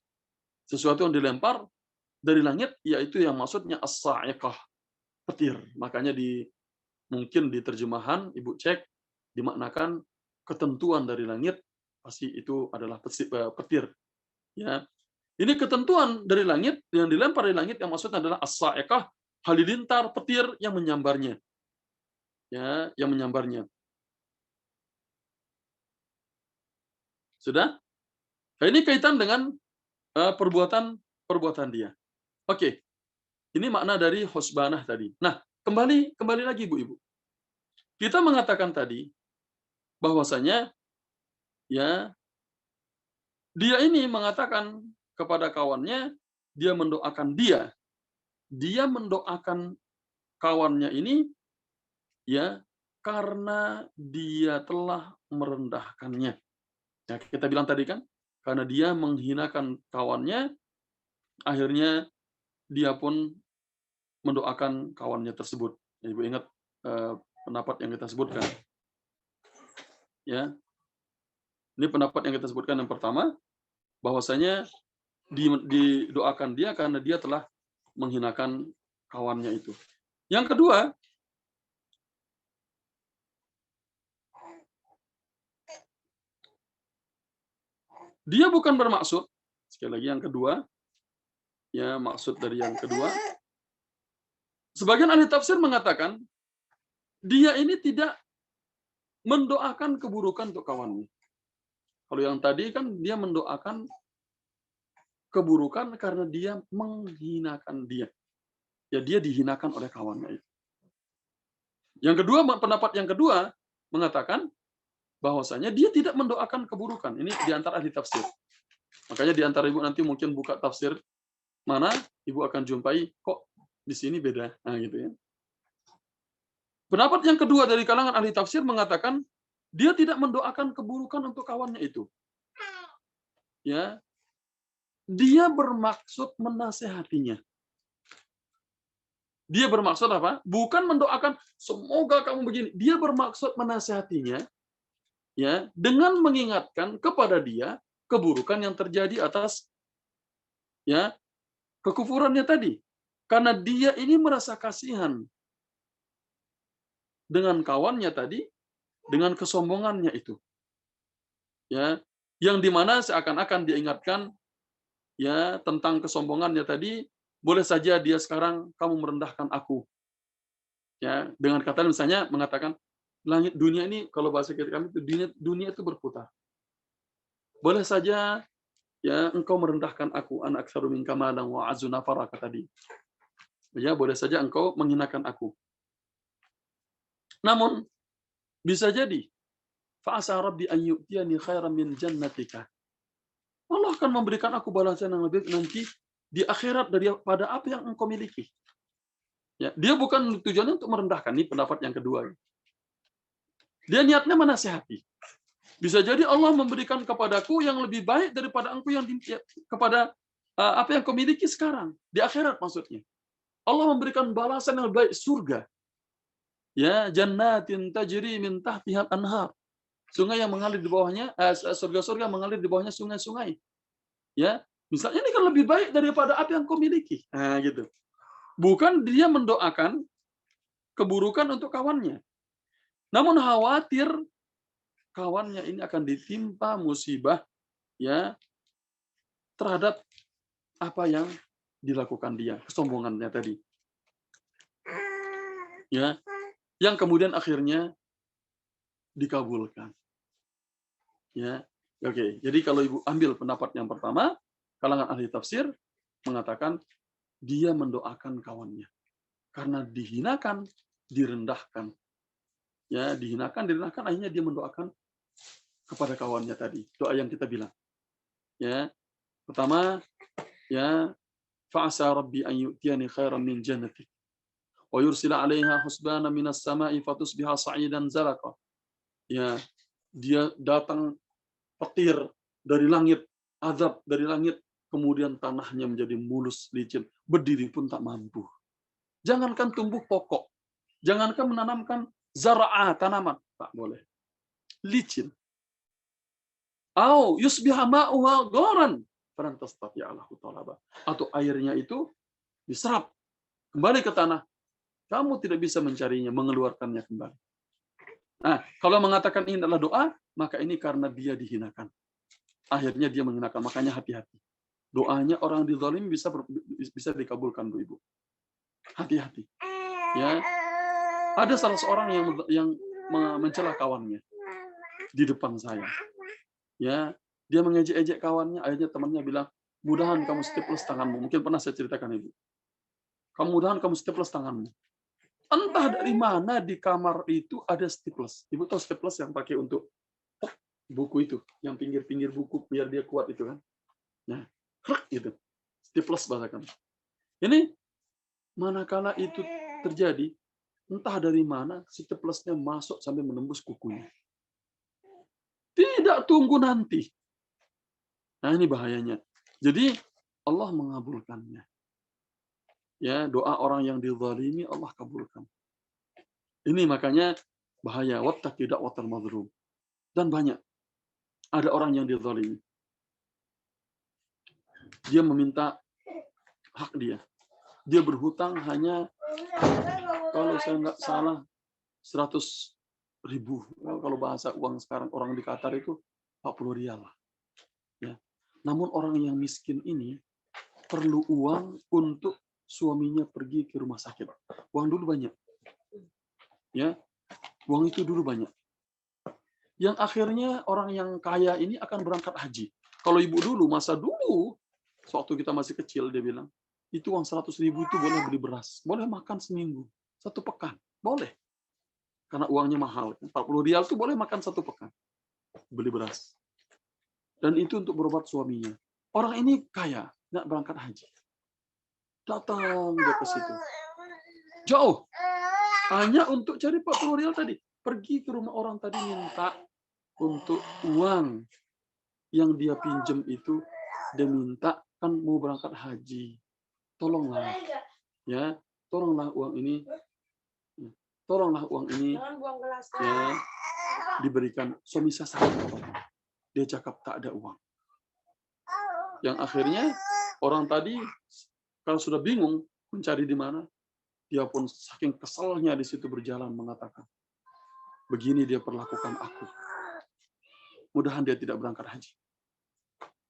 Speaker 1: sesuatu yang dilempar dari langit, yaitu yang maksudnya as-sa'iqah, petir. Makanya mungkin di terjemahan Ibu cek dimaknakan ketentuan dari langit, pasti itu adalah petir. Ya, ini ketentuan dari langit yang dilempar dari langit yang maksudnya adalah as-sa'iqah, halilintar petir yang menyambarnya. Ya, yang menyambarnya. Sudah? Nah, ini kaitan dengan perbuatan dia. Oke. Ini makna dari husbanah tadi. Nah, kembali lagi Ibu-ibu. Kita mengatakan tadi bahwasanya ya dia ini mengatakan kepada kawannya, dia mendoakan dia. Dia mendoakan kawannya ini ya karena dia telah merendahkannya. Ya, kita bilang tadi kan, karena dia menghinakan kawannya, akhirnya dia pun mendoakan kawannya tersebut. Ya, Ibu ingat pendapat yang kita sebutkan. Ya, ini pendapat yang kita sebutkan yang pertama, bahwasanya didoakan dia karena dia telah menghinakan kawannya itu. Yang kedua, dia bukan bermaksud, sekali lagi yang kedua, ya maksud dari yang kedua, sebagian ahli tafsir mengatakan dia ini tidak mendoakan keburukan untuk kawannya. Kalau yang tadi kan dia mendoakan keburukan karena dia menghinakan dia. Ya dia dihinakan oleh kawannya itu. Yang kedua, pendapat yang kedua mengatakan bahwasanya dia tidak mendoakan keburukan. Ini di antara ahli tafsir. Makanya di antara Ibu nanti mungkin buka tafsir mana, Ibu akan jumpai kok di sini beda. Nah, gitu ya. Pendapat yang kedua dari kalangan ahli tafsir mengatakan dia tidak mendoakan keburukan untuk kawannya itu. ya, dia bermaksud menasehatinya. Dia bermaksud apa? Bukan mendoakan semoga kamu begini. Dia bermaksud menasehatinya, ya, dengan mengingatkan kepada dia keburukan yang terjadi atas, ya, kekufurannya tadi. Karena dia ini merasa kasihan dengan kawannya tadi, dengan kesombongannya itu, ya, yang dimana seakan-akan diingatkan, ya, tentang kesombongannya tadi. Boleh saja dia sekarang kamu merendahkan aku, ya, dengan kata misalnya mengatakan langit dunia ini, kalau bahasa kita kami itu dunia itu berputar. Boleh saja, ya, engkau merendahkan aku, anak aktsaru minka malan wa a'azzu nafara, kata dia. Ya, boleh saja engkau menghinakan aku. Namun bisa jadi fa'asa rabbi an yu'tiyani khairan min jannatika. Allah akan memberikan aku balasan yang lebih nanti di akhirat daripada apa yang engkau miliki. Ya, dia bukan tujuannya untuk merendahkan. Ini pendapat yang kedua. Dia niatnya menasihati. Bisa jadi Allah memberikan kepadaku yang lebih baik daripada engkau yang kepada apa yang kau miliki sekarang di akhirat, maksudnya. Allah memberikan balasan yang lebih baik, surga. Ya, jannatin tajri min tahtihal anhar. Sungai yang mengalir di bawahnya, surga-surga mengalir di bawahnya sungai-sungai. Ya, misalnya ini kan lebih baik daripada apa yang kau miliki. Nah, gitu. Bukan dia mendoakan keburukan untuk kawannya. Namun khawatir kawannya ini akan ditimpa musibah, ya, terhadap apa yang dilakukan dia, kesombongannya tadi. Ya, yang kemudian akhirnya dikabulkan. Ya, oke. Jadi kalau Ibu ambil pendapat yang pertama, kalangan ahli tafsir mengatakan dia mendoakan kawannya karena dihinakan, direndahkan. Ya, direndahkan, akhirnya dia mendoakan kepada kawannya tadi. Doa yang kita bilang. Ya, pertama, ya, fa'asa rabbi an yu'tiyani khairan min jannati wa yursila 'alaiha husbana minas sama'i fatusbiha sa'idan zalaqa. Ya, dia datang petir dari langit, azab dari langit, kemudian tanahnya menjadi mulus, licin, berdiri pun tak mampu. Jangankan tumbuh pokok, jangankan menanamkan zara'a, tanaman, tak boleh. Licin. Au yusbiha ma'uha gharan, falan tastati'a lahu talaba. Atau airnya itu diserap kembali ke tanah, kamu tidak bisa mencarinya, mengeluarkannya kembali. Nah, kalau mengatakan ini adalah doa, maka ini karena dia dihinakan. Akhirnya dia menghinakan, makanya hati-hati. Doanya orang dizalimi bisa dikabulkan, Bu Ibu. Hati-hati. Ya. Ada salah seorang yang mencela kawannya di depan saya. Ya, dia mengejek-ejek kawannya, akhirnya temannya bilang, "Mudahan kamu staples tanganmu." Mungkin pernah saya ceritakan, Ibu. Mudahan kamu staples tanganmu. Entah dari mana di kamar itu ada staples. Ibu tahu staples yang pakai untuk buku itu, yang pinggir-pinggir buku biar dia kuat itu kan. Nah, gitu. Staples bahasa kami. Ini manakala itu terjadi, entah dari mana staplesnya masuk sampai menembus kukunya. Tidak tunggu nanti. Nah, ini bahayanya. Jadi Allah mengabulkannya. Ya, doa orang yang dizalimi Allah kabulkan. Ini makanya bahaya, wattaqi da'watal mazlum. Dan banyak ada orang yang dizalimi. Dia meminta hak dia. Dia berhutang hanya, kalau saya nggak salah, 100.000. Kalau bahasa uang sekarang orang di Qatar itu 40 rial. Ya. Namun orang yang miskin ini perlu uang untuk suaminya pergi ke rumah sakit. Uang dulu banyak. Ya. Uang itu dulu banyak. Yang akhirnya orang yang kaya ini akan berangkat haji. Kalau ibu dulu, masa dulu, sewaktu kita masih kecil, dia bilang, itu uang 100.000 itu boleh beli beras. Boleh makan seminggu. 1 pekan. Boleh. Karena uangnya mahal. 40 rial itu boleh makan 1 pekan. Beli beras. Dan itu untuk berobat suaminya. Orang ini kaya, nggak berangkat haji. Datang dia ke situ. Jauh. Hanya untuk cari 40 rial tadi. Pergi ke rumah orang tadi minta untuk uang. yang dia pinjam itu dia minta kan mau berangkat haji. Tolonglah ya, tolonglah uang ini ya diberikan. Suami saya sakit. Dia cakap tak ada uang. Yang akhirnya orang tadi kalau sudah bingung mencari di mana, dia pun saking kesalnya di situ berjalan mengatakan, begini dia perlakukan aku. Mudahan dia tidak berangkat haji.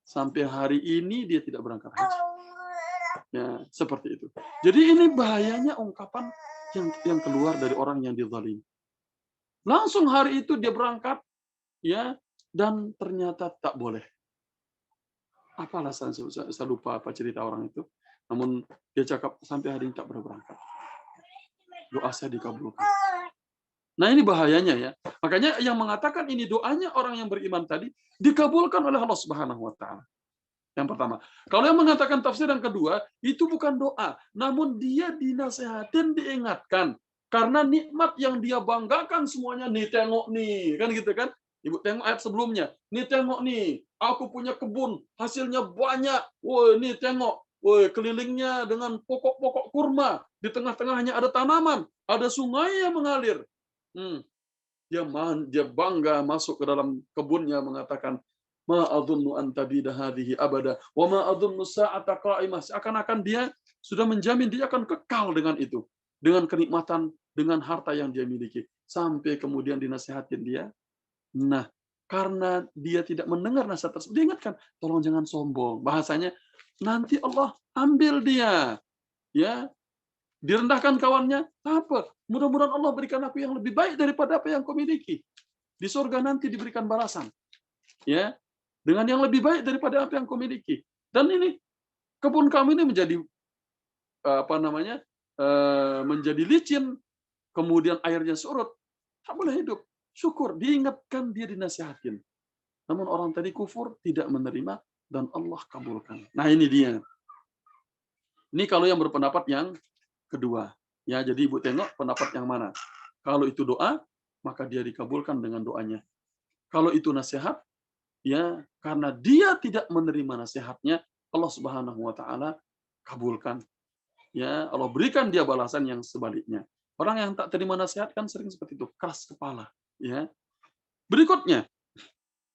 Speaker 1: Sampai hari ini dia tidak berangkat haji. Ya, seperti itu. Jadi ini bahayanya ungkapan yang keluar dari orang yang dizalimi. Langsung hari itu dia berangkat, ya, dan ternyata tak boleh. Apa alasan? Saya lupa apa cerita orang itu. Namun dia cakap sampai hari ini tak pernah berangkat. Doa saya dikabulkan. Nah ini bahayanya ya. Makanya yang mengatakan ini doanya orang yang beriman tadi dikabulkan oleh Allah Subhanahu wa taala. Yang pertama. Kalau yang mengatakan tafsir yang kedua, itu bukan doa, namun dia dinasihatin, diingatkan. Karena nikmat yang dia banggakan semuanya, nih tengok nih, kan gitu kan? Ibu tengok ayat sebelumnya, nih tengok nih, aku punya kebun, hasilnya banyak. Woi, nih tengok, woi kelilingnya dengan pokok-pokok kurma, di tengah-tengahnya ada tanaman, ada sungai yang mengalir. Dia bangga masuk ke dalam kebunnya mengatakan, ma adzunnu an tabida hadhihi abada wa ma adzunnu sa'ata qa'imah. Seakan-akan dia sudah menjamin dia akan kekal dengan itu, dengan kenikmatan, dengan harta yang dia miliki. Sampai kemudian dinasihatin dia. Nah, karena dia tidak mendengar nasihat tersebut, diingatkan, tolong jangan sombong. Bahasanya, nanti Allah ambil dia. Ya, direndahkan kawannya, apa? Mudah-mudahan Allah berikan aku yang lebih baik daripada apa yang kau miliki. Di surga nanti diberikan balasan. Ya, dengan yang lebih baik daripada apa yang kau miliki. Dan ini kebun kamu ini menjadi menjadi licin, kemudian airnya surut, tak boleh hidup. Syukur, diingatkan, dia dinasihatin. Namun orang tadi kufur, tidak menerima, dan Allah kabulkan. Nah ini dia. Ini kalau yang berpendapat yang kedua. Ya, jadi ibu tengok pendapat yang mana. Kalau itu doa, maka dia dikabulkan dengan doanya. Kalau itu nasihat, ya karena dia tidak menerima nasihatnya, Allah Subhanahu wa taala kabulkan. Ya, Allah berikan dia balasan yang sebaliknya. Orang yang tak terima nasihat kan sering seperti itu, keras kepala, ya. Berikutnya,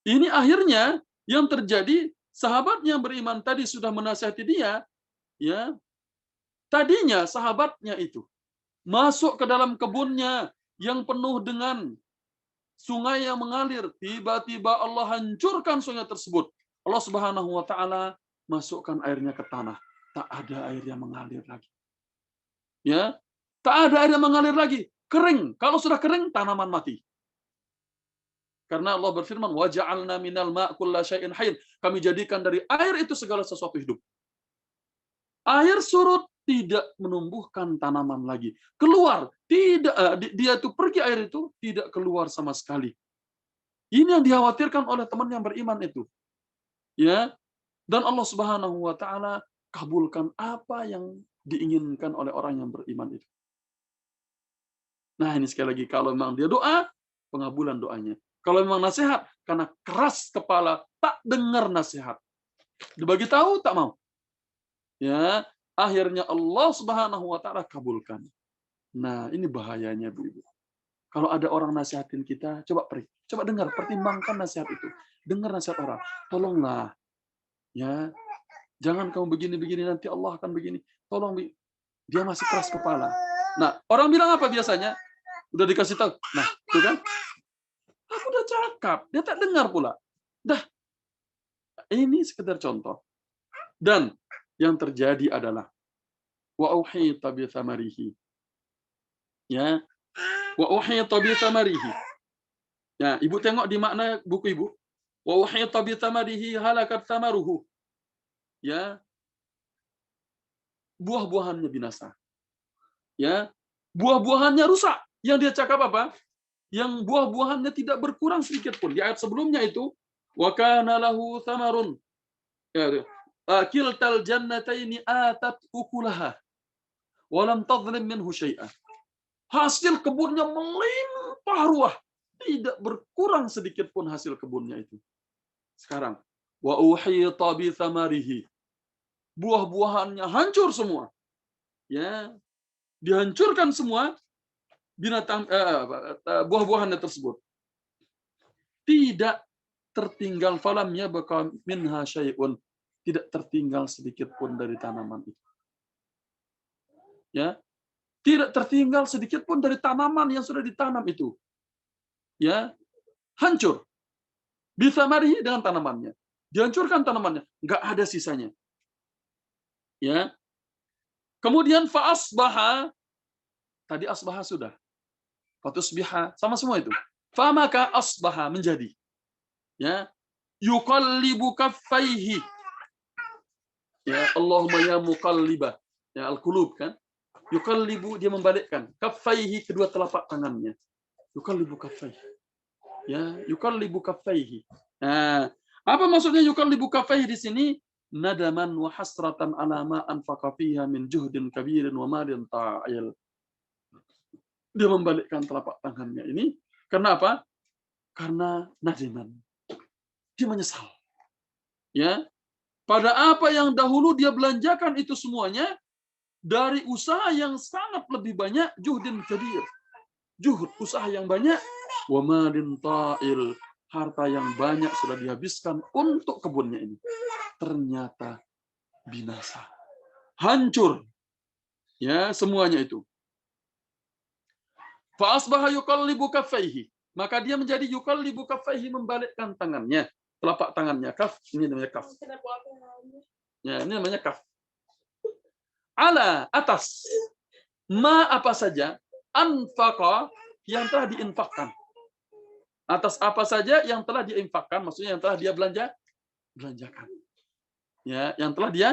Speaker 1: ini akhirnya yang terjadi, sahabat yang beriman tadi sudah menasihati dia, ya. Tadinya sahabatnya itu masuk ke dalam kebunnya yang penuh dengan sungai yang mengalir, tiba-tiba Allah hancurkan sungai tersebut. Allah Subhanahu wa taala masukkan airnya ke tanah. Tak ada air yang mengalir lagi. Ya, tak ada air yang mengalir lagi. Kering. Kalau sudah kering, tanaman mati. Karena Allah berfirman, "Wa ja'alna minal ma' kulla syai'in hayy." Kami jadikan dari air itu segala sesuatu hidup. Air surut tidak menumbuhkan tanaman lagi. Keluar, tidak, dia itu pergi air itu tidak keluar sama sekali. Ini yang dikhawatirkan oleh teman yang beriman itu. Ya. Dan Allah Subhanahu wa taala kabulkan apa yang diinginkan oleh orang yang beriman itu. Nah, ini sekali lagi, kalau memang dia doa, pengabulan doanya. Kalau memang nasihat, karena keras kepala, tak dengar nasihat. Dibagi tahu, tak mau. Ya, akhirnya Allah Subhanahu wa taala kabulkan. Nah, ini bahayanya, Bu Ibu. Kalau ada orang nasihatin kita, coba dengar, pertimbangkan nasihat itu. Dengar nasihat orang. Tolonglah. Ya. Jangan kamu begini-begini, nanti Allah akan begini. Tolong, dia masih keras kepala. Nah, orang bilang apa biasanya? Udah dikasih tahu. Nah, itu kan? Aku udah cakap, dia tak dengar pula. Dah. Ini sekedar contoh. Dan yang terjadi adalah wa uhita bi thamarihi. Ya. Wa uhita bi thamarihi. Ya, Ibu tengok di makna buku Ibu. Wa uhita bi thamarihi halakat thamaruhu. Ya. Buah-buahannya binasa. Ya. Buah-buahannya rusak. Yang dia cakap apa? Yang buah-buahannya tidak berkurang sedikit pun. Di ayat sebelumnya itu, wa kana lahu thamarun. Ya, kiltal jannataini atat ukulaha wa lam tadhlim minhu syai'an. Hasil kebunnya melimpah ruah, tidak berkurang sedikit pun hasil kebunnya itu. Sekarang Wa uhita bi thamarihi. Buah-buahannya hancur semua. Ya, dihancurkan semua binatang buah-buahannya tersebut. Tidak tertinggal falam yabqa minha syai'un. Tidak tertinggal sedikit pun dari tanaman itu. Ya, tidak tertinggal sedikit pun dari tanaman yang sudah ditanam itu. Ya, hancur. Bithamarihi dengan tanamannya. Dihancurkan tanamannya, enggak ada sisanya. Ya. Kemudian fa'asbaha, tadi asbaha sudah. Fatusbiha, sama semua itu. Famaka asbaha, menjadi. Ya. Yuqallibu kaffaihi. Ya, Allahumma ya muqallibah. Ya, al-qulub kan. Yuqallibu, dia membalikkan. Kaffaihi, kedua telapak tangannya. Yuqallibu kaffaihi. Ya, yuqallibu kaffaihi. Nah, apa maksudnya yuqallibu kaffaihi di sini? Nadaman wa hasratan ala ma anfaqa fiha min juhdin kabirin wa malin ta'il. Dia membalikkan telapak tangannya ini. Karena apa? Karena nadiman. Dia menyesal. Ya. Pada apa yang dahulu dia belanjakan itu semuanya dari usaha yang sangat lebih banyak, juhdin kabir. Juhud, usaha yang banyak, wa malin ta'il, harta yang banyak sudah dihabiskan untuk kebunnya ini. Ternyata binasa. Hancur. Ya, semuanya itu. Fa asbaha yuqallibu kaffaihi. Maka dia menjadi yuqallibu kaffaihi, membalikkan tangannya, telapak tangannya. Kaf, ini namanya kaf. Ya, ini namanya kaf. Ala, atas. Ma, apa saja, anfaqa, yang telah diinfakkan. Atas apa saja yang telah diinfakkan, maksudnya yang telah dia belanjakan. Ya, yang telah dia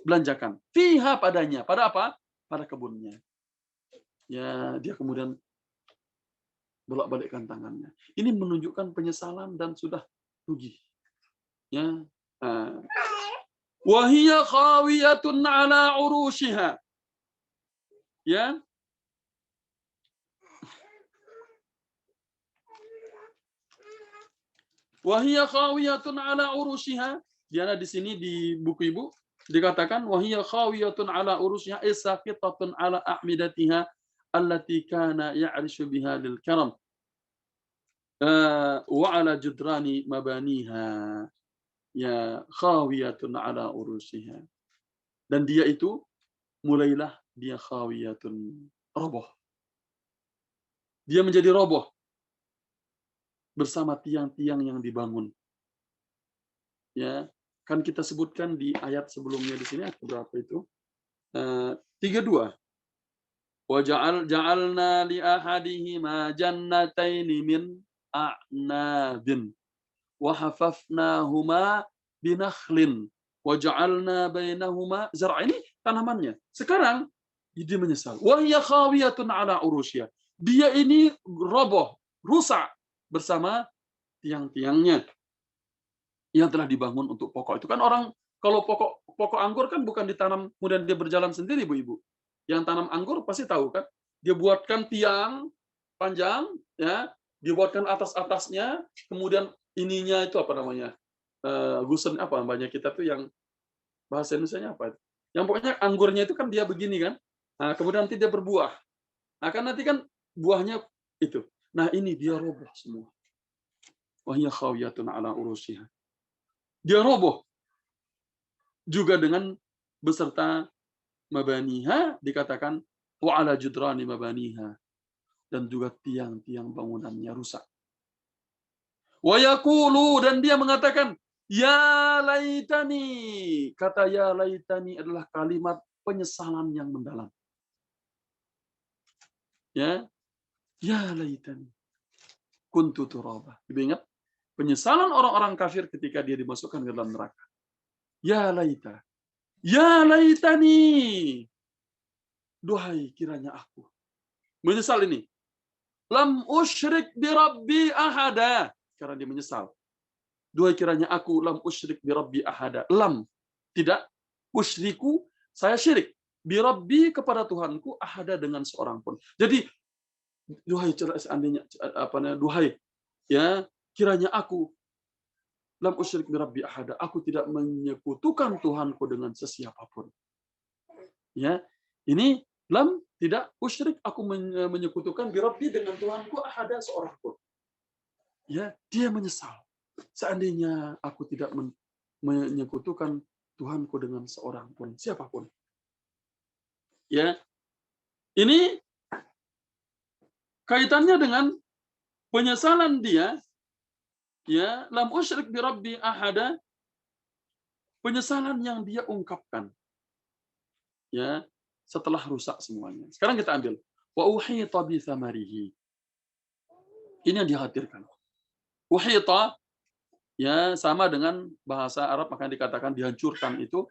Speaker 1: belanjakan. Fiha, padanya. Pada apa? Pada kebunnya. Ya, dia kemudian bolak-balikkan tangannya. Ini menunjukkan penyesalan dan sudah rugi. Ya. Wa hiya khawiyatun ala urushiha. Ya. Wa hiya khawiyatun ala urushiha. Dia di sini di buku Ibu dikatakan wa hiya khawiyatun ala urushiha isaqitatun ala a'midatiha allati kana ya'rishu biha lil karam. Wa ala judrani mabaniha. Ya, khawiyatun ala urushiha. Dan dia itu mulailah dia khawiyatun, roboh. Dia menjadi roboh bersama tiang-tiang yang dibangun. Ya, kan kita sebutkan di ayat sebelumnya di sini berapa itu? 32. Wa ja'alna li ahadihima jannataini min a'nabin wa hafafnahuma binakhlin wa ja'alna bainahuma zar'a. Ini tanamannya. Sekarang dia menyesal. Wa hiya khawiyatun ala urusyiha. Dia ini roboh, rusak bersama tiang-tiangnya yang telah dibangun untuk pokok. Itu kan orang kalau pokok anggur kan bukan ditanam kemudian dia berjalan sendiri, Bu-ibu. Yang tanam anggur pasti tahu kan? Dia buatkan tiang panjang, ya, dibuatkan atas-atasnya, kemudian ininya itu apa namanya? Gusen apa namanya kita tuh yang bahasa Indonesianya apa? Yang pokoknya anggurnya itu kan dia begini kan? Nah, kemudian nanti dia berbuah. Nah, kan nanti kan buahnya itu. Nah, ini dia roboh semua. Wahya khawiyatun ala urusyiha. Dia roboh juga dengan beserta mabaniha, dikatakan wa ala judrani mabaniha, dan juga tiang-tiang bangunannya rusak. Wa yaqulu, dan dia mengatakan ya laitani. Kata ya laitani adalah kalimat penyesalan yang mendalam. Ya, ya laitani kuntu turaba. Ingat penyesalan orang-orang kafir ketika dia dimasukkan ke dalam neraka. Ya laita. Ya laitani. Duhai kiranya aku. Menyesal ini. Lam usyrik bi rabbi ahada. Karena dia menyesal. Duhai kiranya aku lam usyrik bi rabbi ahada. Lam. Tidak. Usyriku. Saya syirik. Bi rabbi kepada Tuhanku ahada dengan seorang pun. Jadi duhai seandainya duhai ya kiranya aku lam usyrik bi rabbi ahada. Aku tidak menyekutukan Tuhanku dengan sesiapapun. Ya, ini lam tidak usyrik, aku menyekutukan bi rabbi dengan Tuhanku ahada seorang pun. Ya, dia menyesal. Seandainya aku tidak menyekutukan Tuhanku dengan seorang pun, siapapun. Ya, ini kaitannya dengan penyesalan dia. Ya, lam usyrik bi rabbi ahada, penyesalan yang dia ungkapkan. Ya, setelah rusak semuanya. Sekarang kita ambil wa uhita bi thamarihi. Ini yang dikhawatirkan. Uhita ya sama dengan bahasa Arab, maka dikatakan dihancurkan itu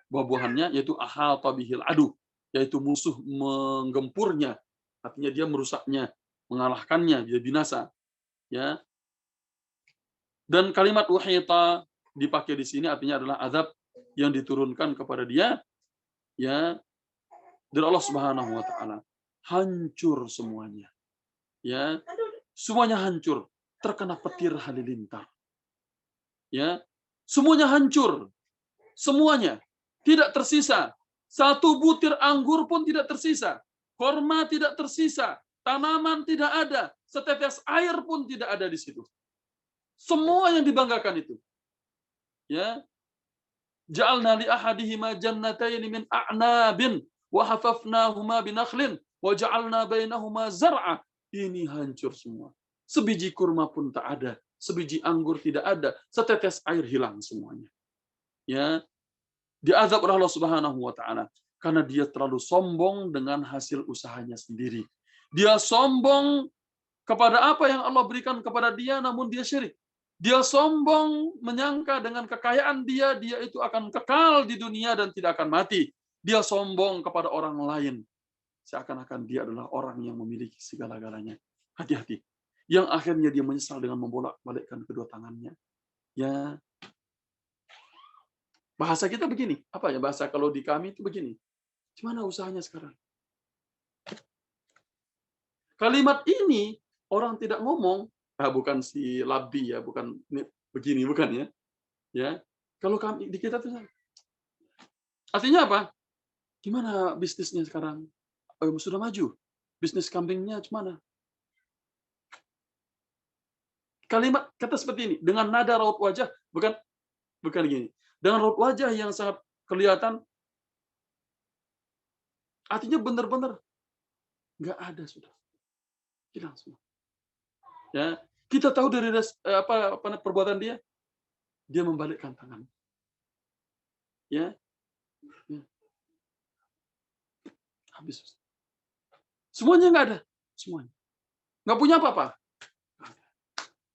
Speaker 1: buah-buahannya, yaitu ahata bihil adu, yaitu musuh menggempurnya, artinya dia merusaknya, mengalahkannya, dia binasa. Ya. Dan kalimat uhita dipakai di sini artinya adalah azab yang diturunkan kepada dia, ya, dari Allah Subhanahu wa taala. Hancur semuanya. Ya. Semuanya hancur, terkena petir halilintar. Ya. Semuanya hancur. Semuanya tidak tersisa. Satu butir anggur pun tidak tersisa. Korma tidak tersisa. Tanaman tidak ada. Setetes air pun tidak ada di situ. Semua yang dibanggakan itu. Ya. Ja'alna li ahadihima jannatayn min a'nabin wa hafafnahuma binakhlin wa ja'alna bainahuma zar'a. Ini hancur semua. Sebiji kurma pun tak ada, sebiji anggur tidak ada, setetes air hilang semuanya. Ya. Diazab oleh Allah Subhanahu wa taala karena dia terlalu sombong dengan hasil usahanya sendiri. Dia sombong kepada apa yang Allah berikan kepada dia, namun dia syirik. Dia sombong menyangka dengan kekayaan dia itu akan kekal di dunia dan tidak akan mati. Dia sombong kepada orang lain, seakan-akan dia adalah orang yang memiliki segala-galanya. Hati-hati. Yang akhirnya dia menyesal dengan membolak-balikkan kedua tangannya. Ya. Bahasa kita begini. Apa ya bahasa kalau di kami itu begini. Gimana usahanya sekarang? Kalimat ini orang tidak ngomong, bukan si Labi ya, bukan begini, bukan ya. Ya. Kalau kami di kita tuh artinya apa? Gimana bisnisnya sekarang? Sudah maju. Bisnis kambingnya gimana? Kalimat kata seperti ini dengan nada raut wajah, bukan gini. Dengan raut wajah yang sangat kelihatan, artinya benar-benar nggak ada sudah, hilang semua. Ya, kita tahu dari apa perbuatan dia, dia membalikkan tangan. Ya, habis. Semuanya nggak ada, semuanya. Nggak punya apa-apa.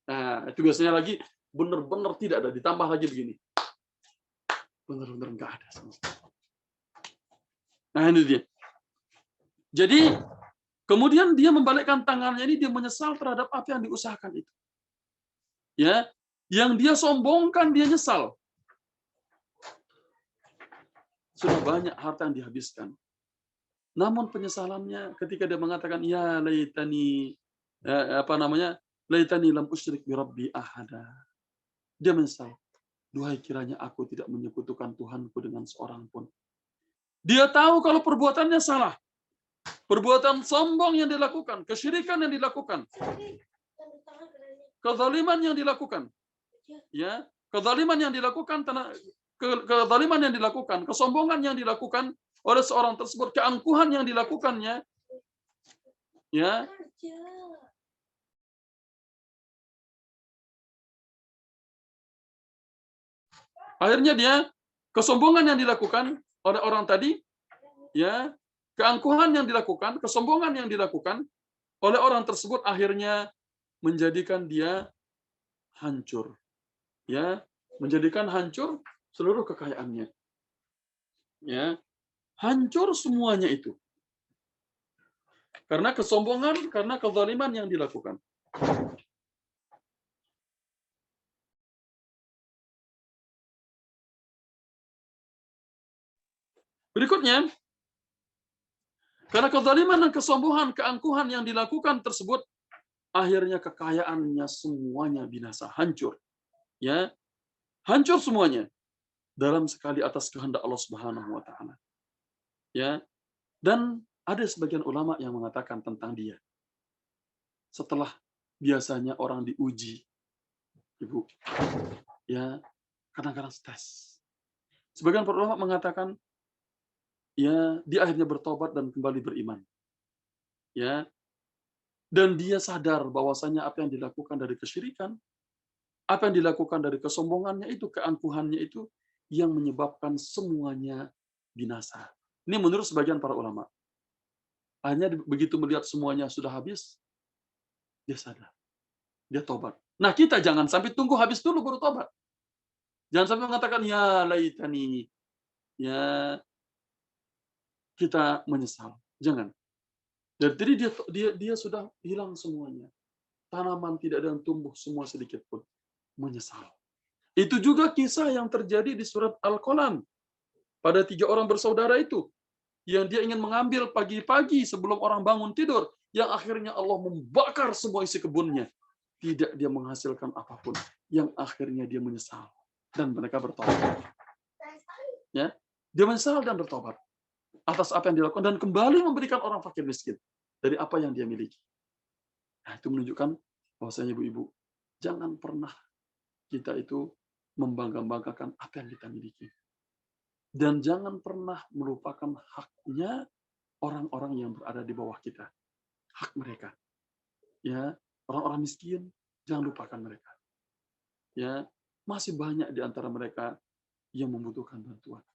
Speaker 1: Nah, itu biasanya lagi benar-benar tidak ada, ditambah lagi begini. Benar-benar nggak ada semua. Nah, ini dia. Jadi, kemudian dia membalikkan tangannya ini, dia menyesal terhadap apa yang diusahakan itu. Ya, yang dia sombongkan, dia nyesal. Sudah banyak harta yang dihabiskan. Namun penyesalannya ketika dia mengatakan, ya laitani, laitani lam usyrik bi rabbi ahada. Dia menyesal. Duhai kiranya aku tidak menyekutukan Tuhanku dengan seorang pun. Dia tahu kalau perbuatannya salah. Perbuatan sombong yang dilakukan, kesyirikan yang dilakukan, kezaliman yang dilakukan, ya, kezaliman yang dilakukan, kezaliman yang dilakukan, kesombongan yang dilakukan oleh seorang tersebut, keangkuhan yang dilakukannya, ya, akhirnya dia kesombongan yang dilakukan oleh orang tadi, ya, keangkuhan yang dilakukan, kesombongan yang dilakukan oleh orang tersebut akhirnya menjadikan dia hancur. Ya, menjadikan hancur seluruh kekayaannya. Ya. Hancur semuanya itu. Karena kesombongan, karena kezaliman yang dilakukan. Berikutnya, karena kezaliman dan kesombongan, keangkuhan yang dilakukan tersebut, akhirnya kekayaannya semuanya binasa, hancur. Ya, hancur semuanya dalam sekali atas kehendak Allah Subhanahu wa taala. Ya. Dan ada sebagian ulama yang mengatakan tentang dia. Setelah biasanya orang diuji, Ibu, ya kadang-kadang stres. Sebagian para ulama mengatakan ya dia akhirnya bertobat dan kembali beriman. Ya. Dan dia sadar bahwasanya apa yang dilakukan dari kesyirikan, apa yang dilakukan dari kesombongannya itu, keangkuhannya itu yang menyebabkan semuanya binasa. Ini menurut sebagian para ulama. Hanya begitu melihat semuanya sudah habis, dia sadar. Dia tobat. Nah, kita jangan sampai tunggu habis dulu baru tobat. Jangan sampai mengatakan, ya laitani, ya kita menyesal. Jangan. Jadi dia sudah hilang semuanya. Tanaman tidak ada yang tumbuh semua sedikit pun. Menyesal. Itu juga kisah yang terjadi di surat Al-Qalam. Pada 3 orang bersaudara itu. Yang dia ingin mengambil pagi-pagi sebelum orang bangun tidur. Yang akhirnya Allah membakar semua isi kebunnya. Tidak dia menghasilkan apapun. Yang akhirnya dia menyesal. Dan mereka bertobat. Ya, dia menyesal dan bertobat. Atas apa yang dilakukan. Dan kembali memberikan orang fakir miskin. Dari apa yang dia miliki. Nah, itu menunjukkan bahwasanya ibu-ibu. Jangan pernah kita itu membangga-banggakan apa yang kita miliki. Dan jangan pernah melupakan haknya orang-orang yang berada di bawah kita. Hak mereka. Ya, orang-orang miskin, jangan lupakan mereka. Ya, masih banyak di antara mereka yang membutuhkan bantuan.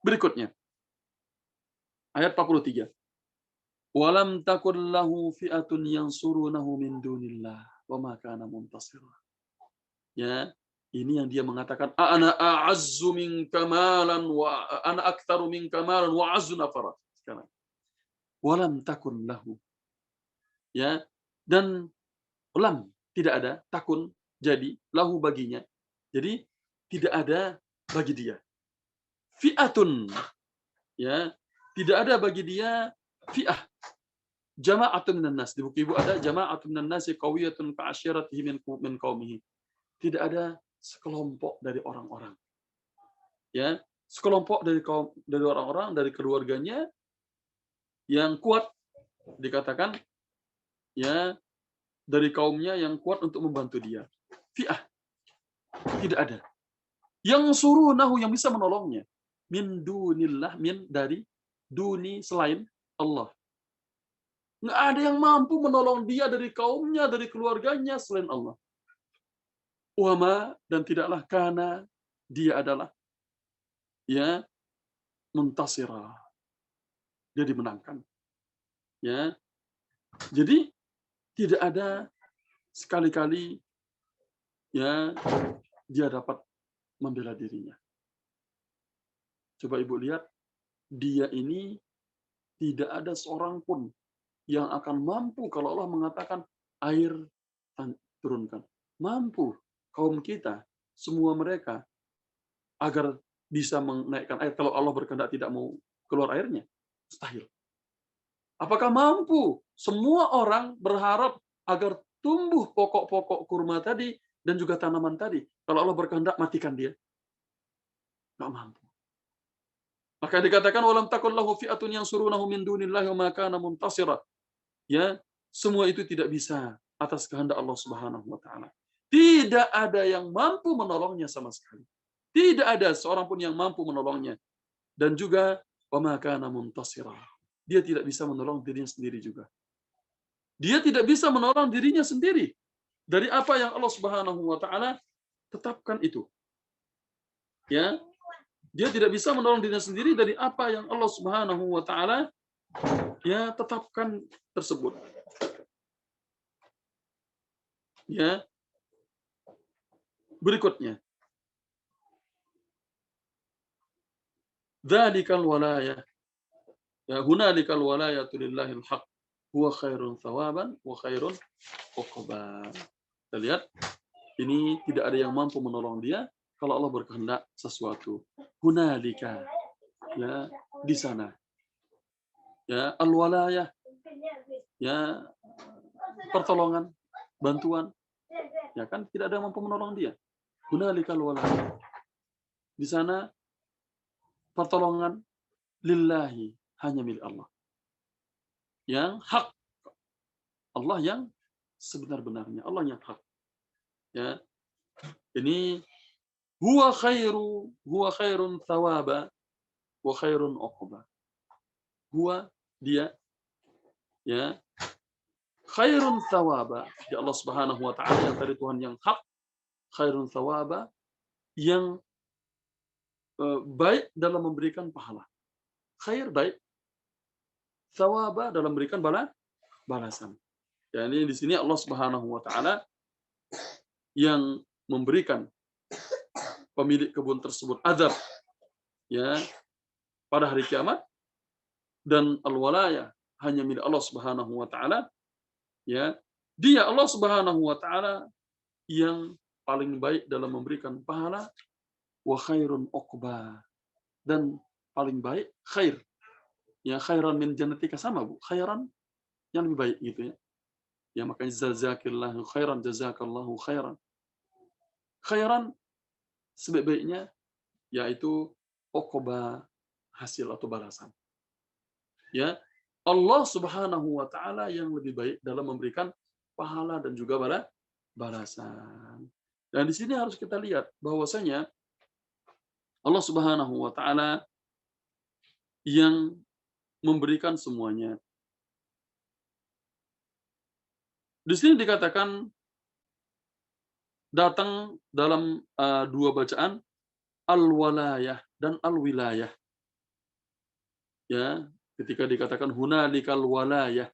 Speaker 1: Berikutnya, ayat 43. Walam takun lahu fi'atun yansurunahu min dunillah wa ma kana muntasira. Ya, ini yang dia mengatakan ana a'azzu minka malan wa ana aktsaru minka malan wa azzu nafara. Sekarang. Walam takun lahu. Ya, dan lam tidak ada, takun jadi, lahu baginya. Jadi tidak ada bagi dia. Fi'atun, ya, tidak ada bagi dia fi'ah. Jama'atun minan nas. Di buku ibu ada jama'atun minan nasi qawiyatun ka'asyiratihi min qaumihi. Tidak ada sekelompok dari orang-orang. Ya, sekelompok dari orang-orang dari keluarganya yang kuat, dikatakan ya dari kaumnya yang kuat untuk membantu dia. Fi'ah. Tidak ada. Yang suruh nahu yang bisa menolongnya. Min dunillah, min dari duni selain Allah. Nggak ada yang mampu menolong dia dari kaumnya, dari keluarganya selain Allah. Wama, dan tidaklah karena dia adalah ya muntasira. Dia dimenangkan. Ya. Jadi tidak ada sekali-kali ya dia dapat membela dirinya. Coba ibu lihat, dia ini tidak ada seorang pun yang akan mampu kalau Allah mengatakan air turunkan. Mampu kaum kita, semua mereka agar bisa menaikkan air. Kalau Allah berkehendak tidak mau keluar airnya, mustahil. Apakah mampu semua orang berharap agar tumbuh pokok-pokok kurma tadi dan juga tanaman tadi? Kalau Allah berkehendak matikan dia. Nggak mampu. Maka dikatakan walam takun lahu fi'atun yansurunahu min dunillahi wa ma kana muntasira. Ya, semua itu tidak bisa atas kehendak Allah Subhanahu wa taala. Tidak ada yang mampu menolongnya sama sekali. Tidak ada seorang pun yang mampu menolongnya. Dan juga wa ma kana muntasira. Dia tidak bisa menolong dirinya sendiri juga. Dia tidak bisa menolong dirinya sendiri dari apa yang Allah Subhanahu wa taala tetapkan itu. Ya. Dia tidak bisa menolong dirinya sendiri dari apa yang Allah Subhanahu wa taala ya tetapkan tersebut. Ya. Berikutnya. Dzalikal walayah. Ya, hunalikal walayatu lillahil haq. Huwa khairun thawaban wa khairun uqba. Kita lihat, ini tidak ada yang mampu menolong dia kalau Allah berkehendak sesuatu. Hunalika. Ya, di sana. Ya, al-walayah. Ya, pertolongan, bantuan. Ya kan tidak ada yang mampu menolong dia. Hunalikal walayah. Di sana pertolongan lillahi, hanya milik Allah. Yang hak. Allah yang sebenar-benarnya. Allah yang hak. Ya. Ini huwa khairun thawaba wa khairun uqba. Huwa, dia, ya, khairun thawaba, ya Allah Subhanahu wa taala yang dari Tuhan yang hak, khairun thawaba, yang baik dalam memberikan pahala. Khair baik, thawaba dalam memberikan balasan. Ya, ini di sini Allah Subhanahu wa taala yang memberikan pemilik kebun tersebut azab, ya, pada hari kiamat, dan al-walayah hanya milik Allah Subhanahu wa taala, ya. Dia Allah Subhanahu wa taala yang paling baik dalam memberikan pahala, wa khairun uqba, dan paling baik khair. Ya, khairan min jannatika, sama Bu, khairan yang lebih baik gitu ya. Ya, makanya jazakillahu khairan, jazakallahu khairan. Khairan sebaik-baiknya yaitu uqba, hasil atau balasan. Ya, Allah Subhanahu wa taala yang lebih baik dalam memberikan pahala dan juga balasan. Dan di sini harus kita lihat bahwasanya Allah Subhanahu wa taala yang memberikan semuanya. Di sini dikatakan datang dalam dua bacaan al-walayah dan al-wilayah. Ya, ketika dikatakan hunalikal walayah,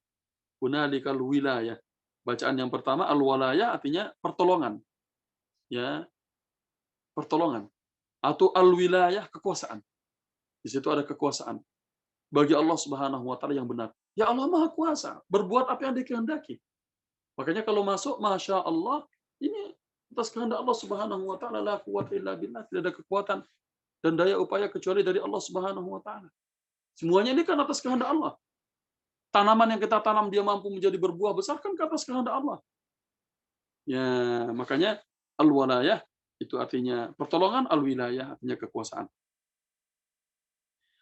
Speaker 1: hunalikal wilayah. Bacaan yang pertama al-walayah artinya pertolongan. Ya, pertolongan. Atau al-wilayah, kekuasaan. Di situ ada kekuasaan bagi Allah Subhanahu wa taala yang benar. Ya, Allah Maha Kuasa, berbuat apa yang dikehendaki. Makanya kalau masuk, Masya Allah, ini atas kehendak Allah Subhanahu wa taala, la quwwata illa billah, tidak ada kekuatan dan daya upaya kecuali dari Allah Subhanahu wa taala. Semuanya ini kan atas kehendak Allah. Tanaman yang kita tanam dia mampu menjadi berbuah besar kan ke atas kehendak Allah. Ya, makanya al-walayah itu artinya pertolongan, al-wilayah artinya kekuasaan.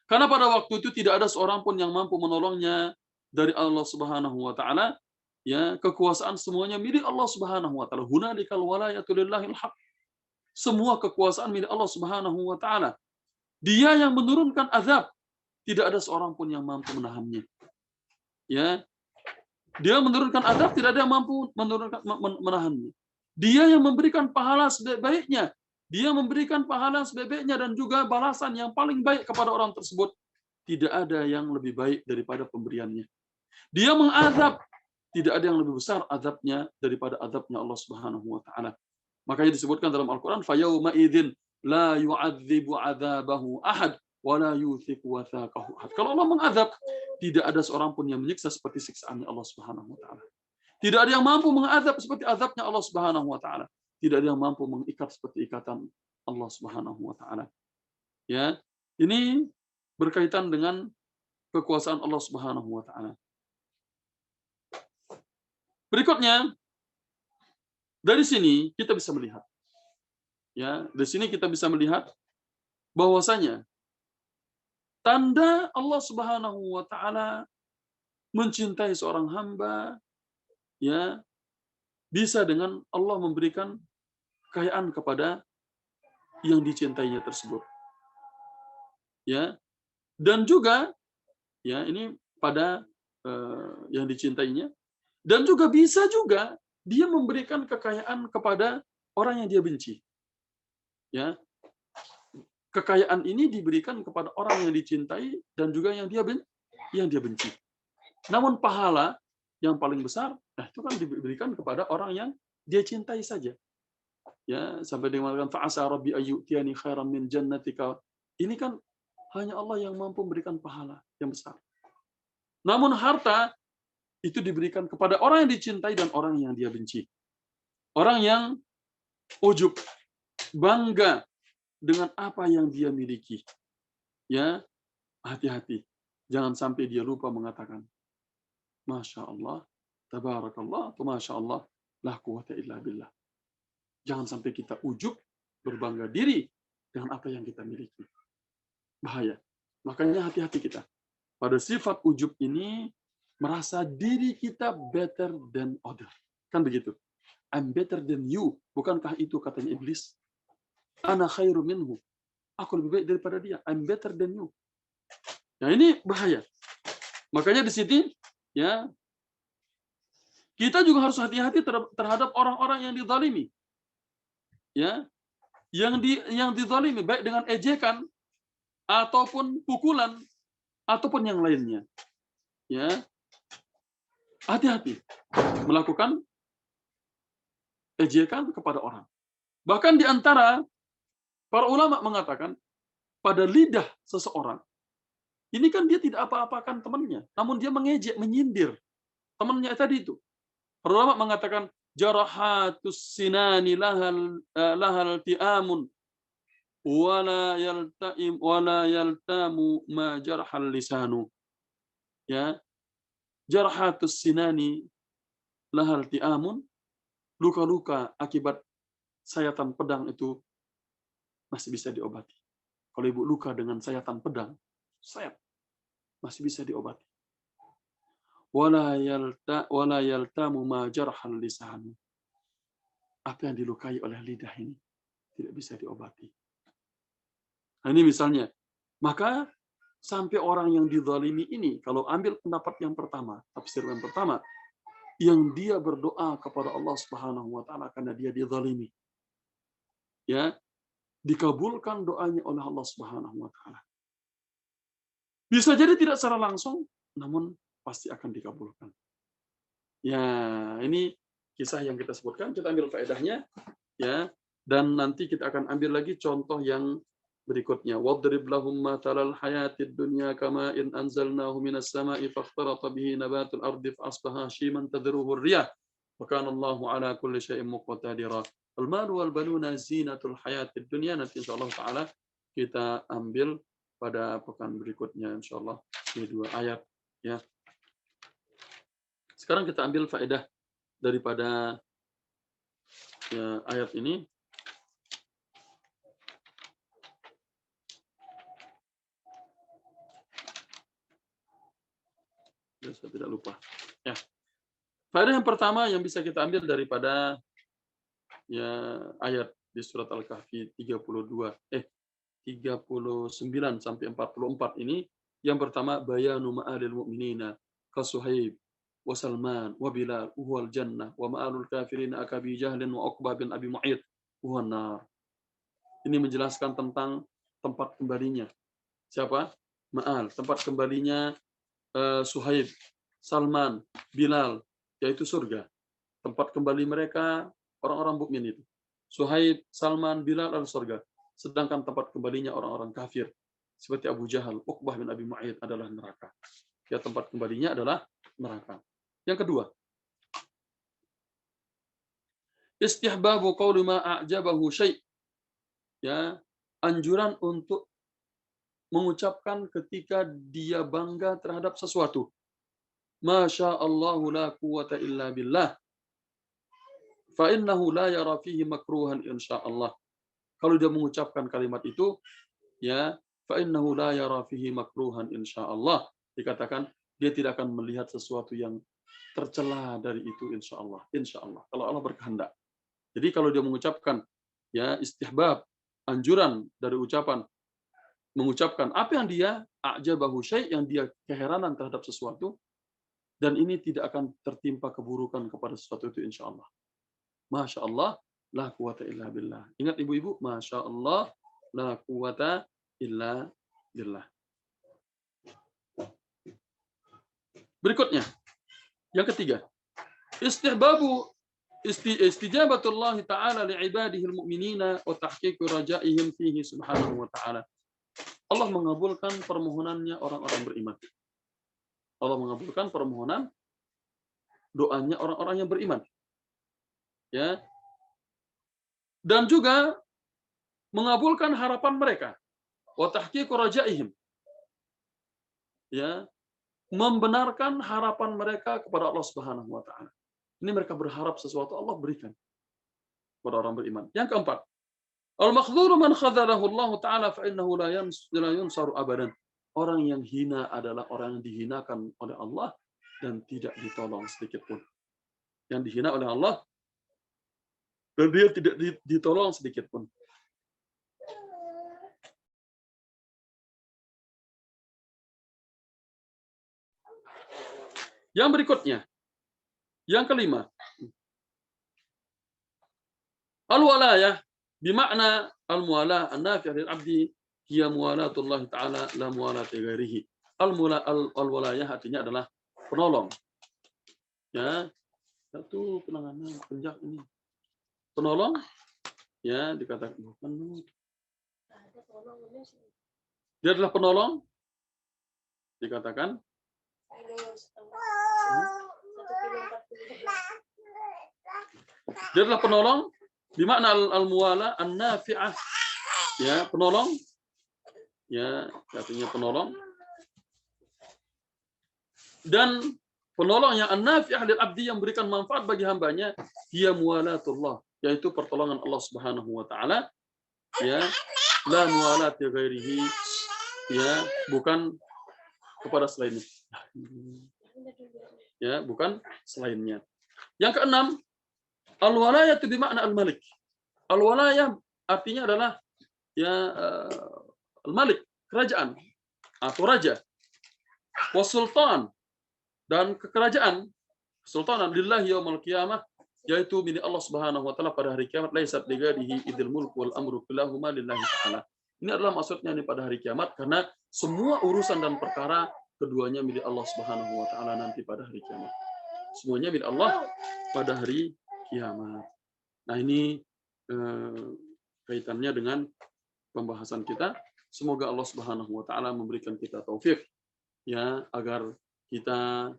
Speaker 1: Karena pada waktu itu tidak ada seorang pun yang mampu menolongnya dari Allah Subhanahu wa taala, ya, kekuasaan semuanya milik Allah Subhanahu wa taala. Hunalikal walayatu lillahil haq. Semua kekuasaan milik Allah Subhanahu wa taala. Dia yang menurunkan azab, tidak ada seorang pun yang mampu menahannya. Ya, dia menurunkan azab, tidak ada yang mampu menahannya. Dia yang memberikan pahala sebaik-baiknya. Dia memberikan pahala sebaik-baiknya dan juga balasan yang paling baik kepada orang tersebut. Tidak ada yang lebih baik daripada pemberiannya. Dia mengazab, tidak ada yang lebih besar azabnya daripada azabnya Allah Subhanahu wa taala. Makanya disebutkan dalam Al-Qur'an, fayauma idzin la yu'adzibu 'adzabahu ahad wa la yuthiqu wathaqahu ahad. Kalau Allah mengazab, tidak ada seorang pun yang menyiksa seperti siksaannya Allah Subhanahu wa taala. Tidak ada yang mampu mengazab seperti azabnya Allah Subhanahu wa taala. Tidak ada yang mampu mengikat seperti ikatan Allah Subhanahu wa taala. Ya, ini berkaitan dengan kekuasaan Allah Subhanahu wa taala. Berikutnya, dari sini kita bisa melihat, ya, dari sini kita bisa melihat bahwasanya tanda Allah Subhanahu wa taala mencintai seorang hamba, ya, bisa dengan Allah memberikan kekayaan kepada yang dicintainya tersebut. Ya, dan juga, ya, ini pada yang dicintainya, dan juga bisa juga dia memberikan kekayaan kepada orang yang dia benci. Ya, kekayaan ini diberikan kepada orang yang dicintai dan juga yang dia benci. Namun pahala yang paling besar, itu kan diberikan kepada orang yang dia cintai saja. Ya, sampai dikatakan fa'asa rabbi ayyutiyani khairan min jannatika. Ini kan hanya Allah yang mampu memberikan pahala yang besar. Namun harta itu diberikan kepada orang yang dicintai dan orang yang dia benci. Orang yang ujub, bangga dengan apa yang dia miliki. Ya, hati-hati. Jangan sampai dia lupa mengatakan, Masya Allah, Tabarakallah, atau Masya Allah, la quwwata illa billah. Jangan sampai kita ujub berbangga diri dengan apa yang kita miliki. Bahaya. Makanya hati-hati kita. Pada sifat ujub ini, merasa diri kita better than other. Kan begitu. I'm better than you. Bukankah itu katanya iblis? Ana khairu minhu. Aku lebih baik daripada dia. I'm better than you. Nah, ini bahaya. Makanya di sini ya kita juga harus hati-hati terhadap orang-orang yang dizalimi. Ya, yang dizalimi baik dengan ejekan ataupun pukulan ataupun yang lainnya. Ya. Hati-hati melakukan ejekan kepada orang. Bahkan di antara para ulama mengatakan pada lidah seseorang ini kan dia tidak apa-apakan temannya, namun dia mengejek, menyindir temannya tadi itu. Para ulama mengatakan jarahatus sinani lahal ti'amun wala yaltamu ma jarhal lisanu. Ya, jarahatus sinani lahal ti'amun, luka-luka akibat sayatan pedang itu masih bisa diobati. Kalau ibu luka dengan sayatan pedang, sayat masih bisa diobati. Wala yaltamu ma jarhal lisan. Apa yang dilukai oleh lidah ini tidak bisa diobati. Nah, ini misalnya. Maka sampai orang yang dizalimi ini, kalau ambil pendapat yang pertama, tafsir yang pertama, yang dia berdoa kepada Allah Subhanahu wa taala karena dia dizalimi. Ya, dikabulkan doanya oleh Allah Subhanahu wa taala. Bisa jadi tidak secara langsung, namun pasti akan dikabulkan. Ya, ini kisah yang kita sebutkan, kita ambil faedahnya ya, dan nanti kita akan ambil lagi contoh yang berikutnya. Wadrib lahum matalal hayatid dunya kama in anzalnahu minas sama'i fakhtarata bihi nabatul ardi fa asbaha shiman tadruhu ar-riyah wa kana Allahu ala kulli syai'in muqtadira. Al-mal wal banuna zinatul hayatid dunya. Nanti insyaallah taala kita ambil pada pekan berikutnya insyaallah di 2 ayat ya. Sekarang kita ambil faedah daripada ya, ayat ini. Saya tidak lupa. Ya. Faedah yang pertama yang bisa kita ambil daripada ya ayat di surat Al-Kahfi 39 sampai 44 ini, yang pertama bayanu ma'alil mu'minina ka Suhaib wa Salman wa Bilal huwal jannah wa ma'alul kafirin akabi Jahlin wa Uqbah bin Abi Mu'ayth huwan nar. Ini menjelaskan tentang tempat kembalinya. Siapa? Ma'al, tempat kembalinya Suhaib, Salman, Bilal, yaitu surga. Tempat kembali mereka orang-orang mukmin itu. Suhaib, Salman, Bilal adalah surga. Sedangkan tempat kembalinya orang-orang kafir seperti Abu Jahal, Uqbah bin Abi Mu'ayth adalah neraka. Ya, tempat kembalinya adalah neraka. Yang kedua, istihbabu qawli ma a'jabahu syai'. Ya, anjuran untuk mengucapkan ketika dia bangga terhadap sesuatu. Masya Allahu la quwata illa billah. Fa innahu la yara fihi makruhan insyaallah. Kalau dia mengucapkan kalimat itu, ya, fa innahu la yara fihi makruhan insyaallah. Dikatakan dia tidak akan melihat sesuatu yang tercela dari itu insyaallah. Insyaallah. Kalau Allah berkehendak. Jadi kalau dia mengucapkan ya istihbab, anjuran dari ucapan mengucapkan apa yang dia a'jabahu syai', yang dia keheranan terhadap sesuatu, dan ini tidak akan tertimpa keburukan kepada sesuatu itu insyaallah. Masya Allah la quwata illa billah. Ingat ibu-ibu, Masya Allah la quwata illa billah. Berikutnya, yang ketiga, istihbabu istijabatullah ta'ala li'ibadihi al-mu'minina wa tahqiqu raja'ihim fihi subhanahu wa ta'ala. Allah mengabulkan permohonannya orang-orang beriman. Allah mengabulkan permohonan doanya orang-orang yang beriman. Ya. Dan juga mengabulkan harapan mereka. Wa tahqiqu rajaihim. Ya. Membenarkan harapan mereka kepada Allah Subhanahu wa taala. Ini mereka berharap sesuatu, Allah berikan kepada orang beriman. Yang keempat, Al-makhdhuru man khadhalahu Allah Ta'ala fa innahu la yunsaru abadan. Orang yang hina adalah orang yang dihinakan oleh Allah dan tidak ditolong sedikit pun. Yang dihina oleh Allah dan dia tidak ditolong sedikit pun. Yang berikutnya, yang kelima, al-walayah bimakna al-muwalah an-nafi' lil 'abdi hiya muwalatullah ta'ala la muwalati ghairihi. Al-walayah artinya adalah penolong. Ya, satu penanganan penjak ini. Penolong ya dikatakan bukan. Dia adalah penolong dikatakan dia adalah penolong bimakna al-muwala an-nafi'ah, ya, penolong, ya, artinya penolong, dan penolong yang an-nafi'ah lil 'abdi yang memberikan manfaat bagi hambanya, hiya muwalatullah, yaitu pertolongan Allah Subhanahu wa taala, ya, la muwalati ghairihi, ya, bukan kepada selainnya. Ya, bukan selainnya. Yang keenam, al-walayah itu bermakna al-malik. Al-walayah artinya adalah ya al-malik, kerajaan atau raja. Wasultan, dan kekerajaan. Sultanan lillahi yaumil qiyamah, yaitu milik Allah Subhanahu wa taala pada hari kiamat. Laisat ligadihi idil mulku wal amru kullahuma lillahi ta'ala. Ini adalah maksudnya nih pada hari kiamat, karena semua urusan dan perkara keduanya milik Allah Subhanahu wa taala nanti pada hari kiamat. Semuanya milik Allah pada hari kiamat. Nah, ini kaitannya dengan pembahasan kita. Semoga Allah Subhanahu wa taala memberikan kita taufik, ya, agar kita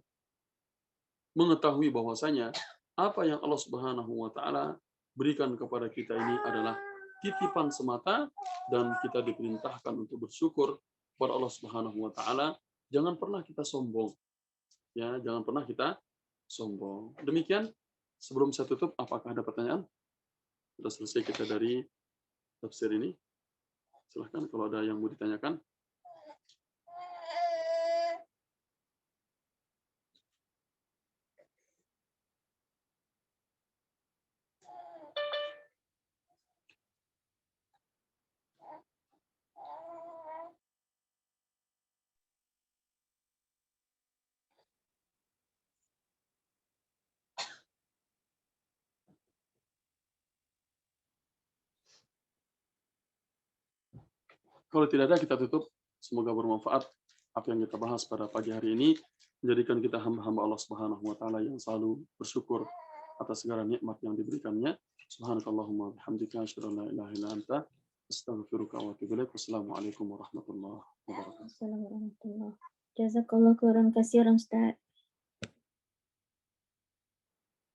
Speaker 1: mengetahui bahwasanya apa yang Allah Subhanahu wa taala berikan kepada kita ini adalah titipan semata, dan kita diperintahkan untuk bersyukur kepada Allah Subhanahu wa taala. Jangan pernah kita sombong. Ya, jangan pernah kita sombong. Demikian, sebelum saya tutup, apakah ada pertanyaan? Sudah selesai kita dari tafsir ini. Silahkan kalau ada yang mau ditanyakan. Kalau tidak ada, kita tutup. Semoga bermanfaat apa yang kita bahas pada pagi hari ini, menjadikan kita hamba-hamba Allah Subhanahu wa taala yang selalu bersyukur atas segala nikmat yang diberikannya. Subhanakallahumma bihamdika asyhadu an la ilaha illa anta astaghfiruka wa atubu ilaik. Wassalamualaikum warahmatullahi wabarakatuh.
Speaker 2: Assalamualaikum warahmatullahi wabarakatuh. Jazakallahu khairan katsiran Ustaz.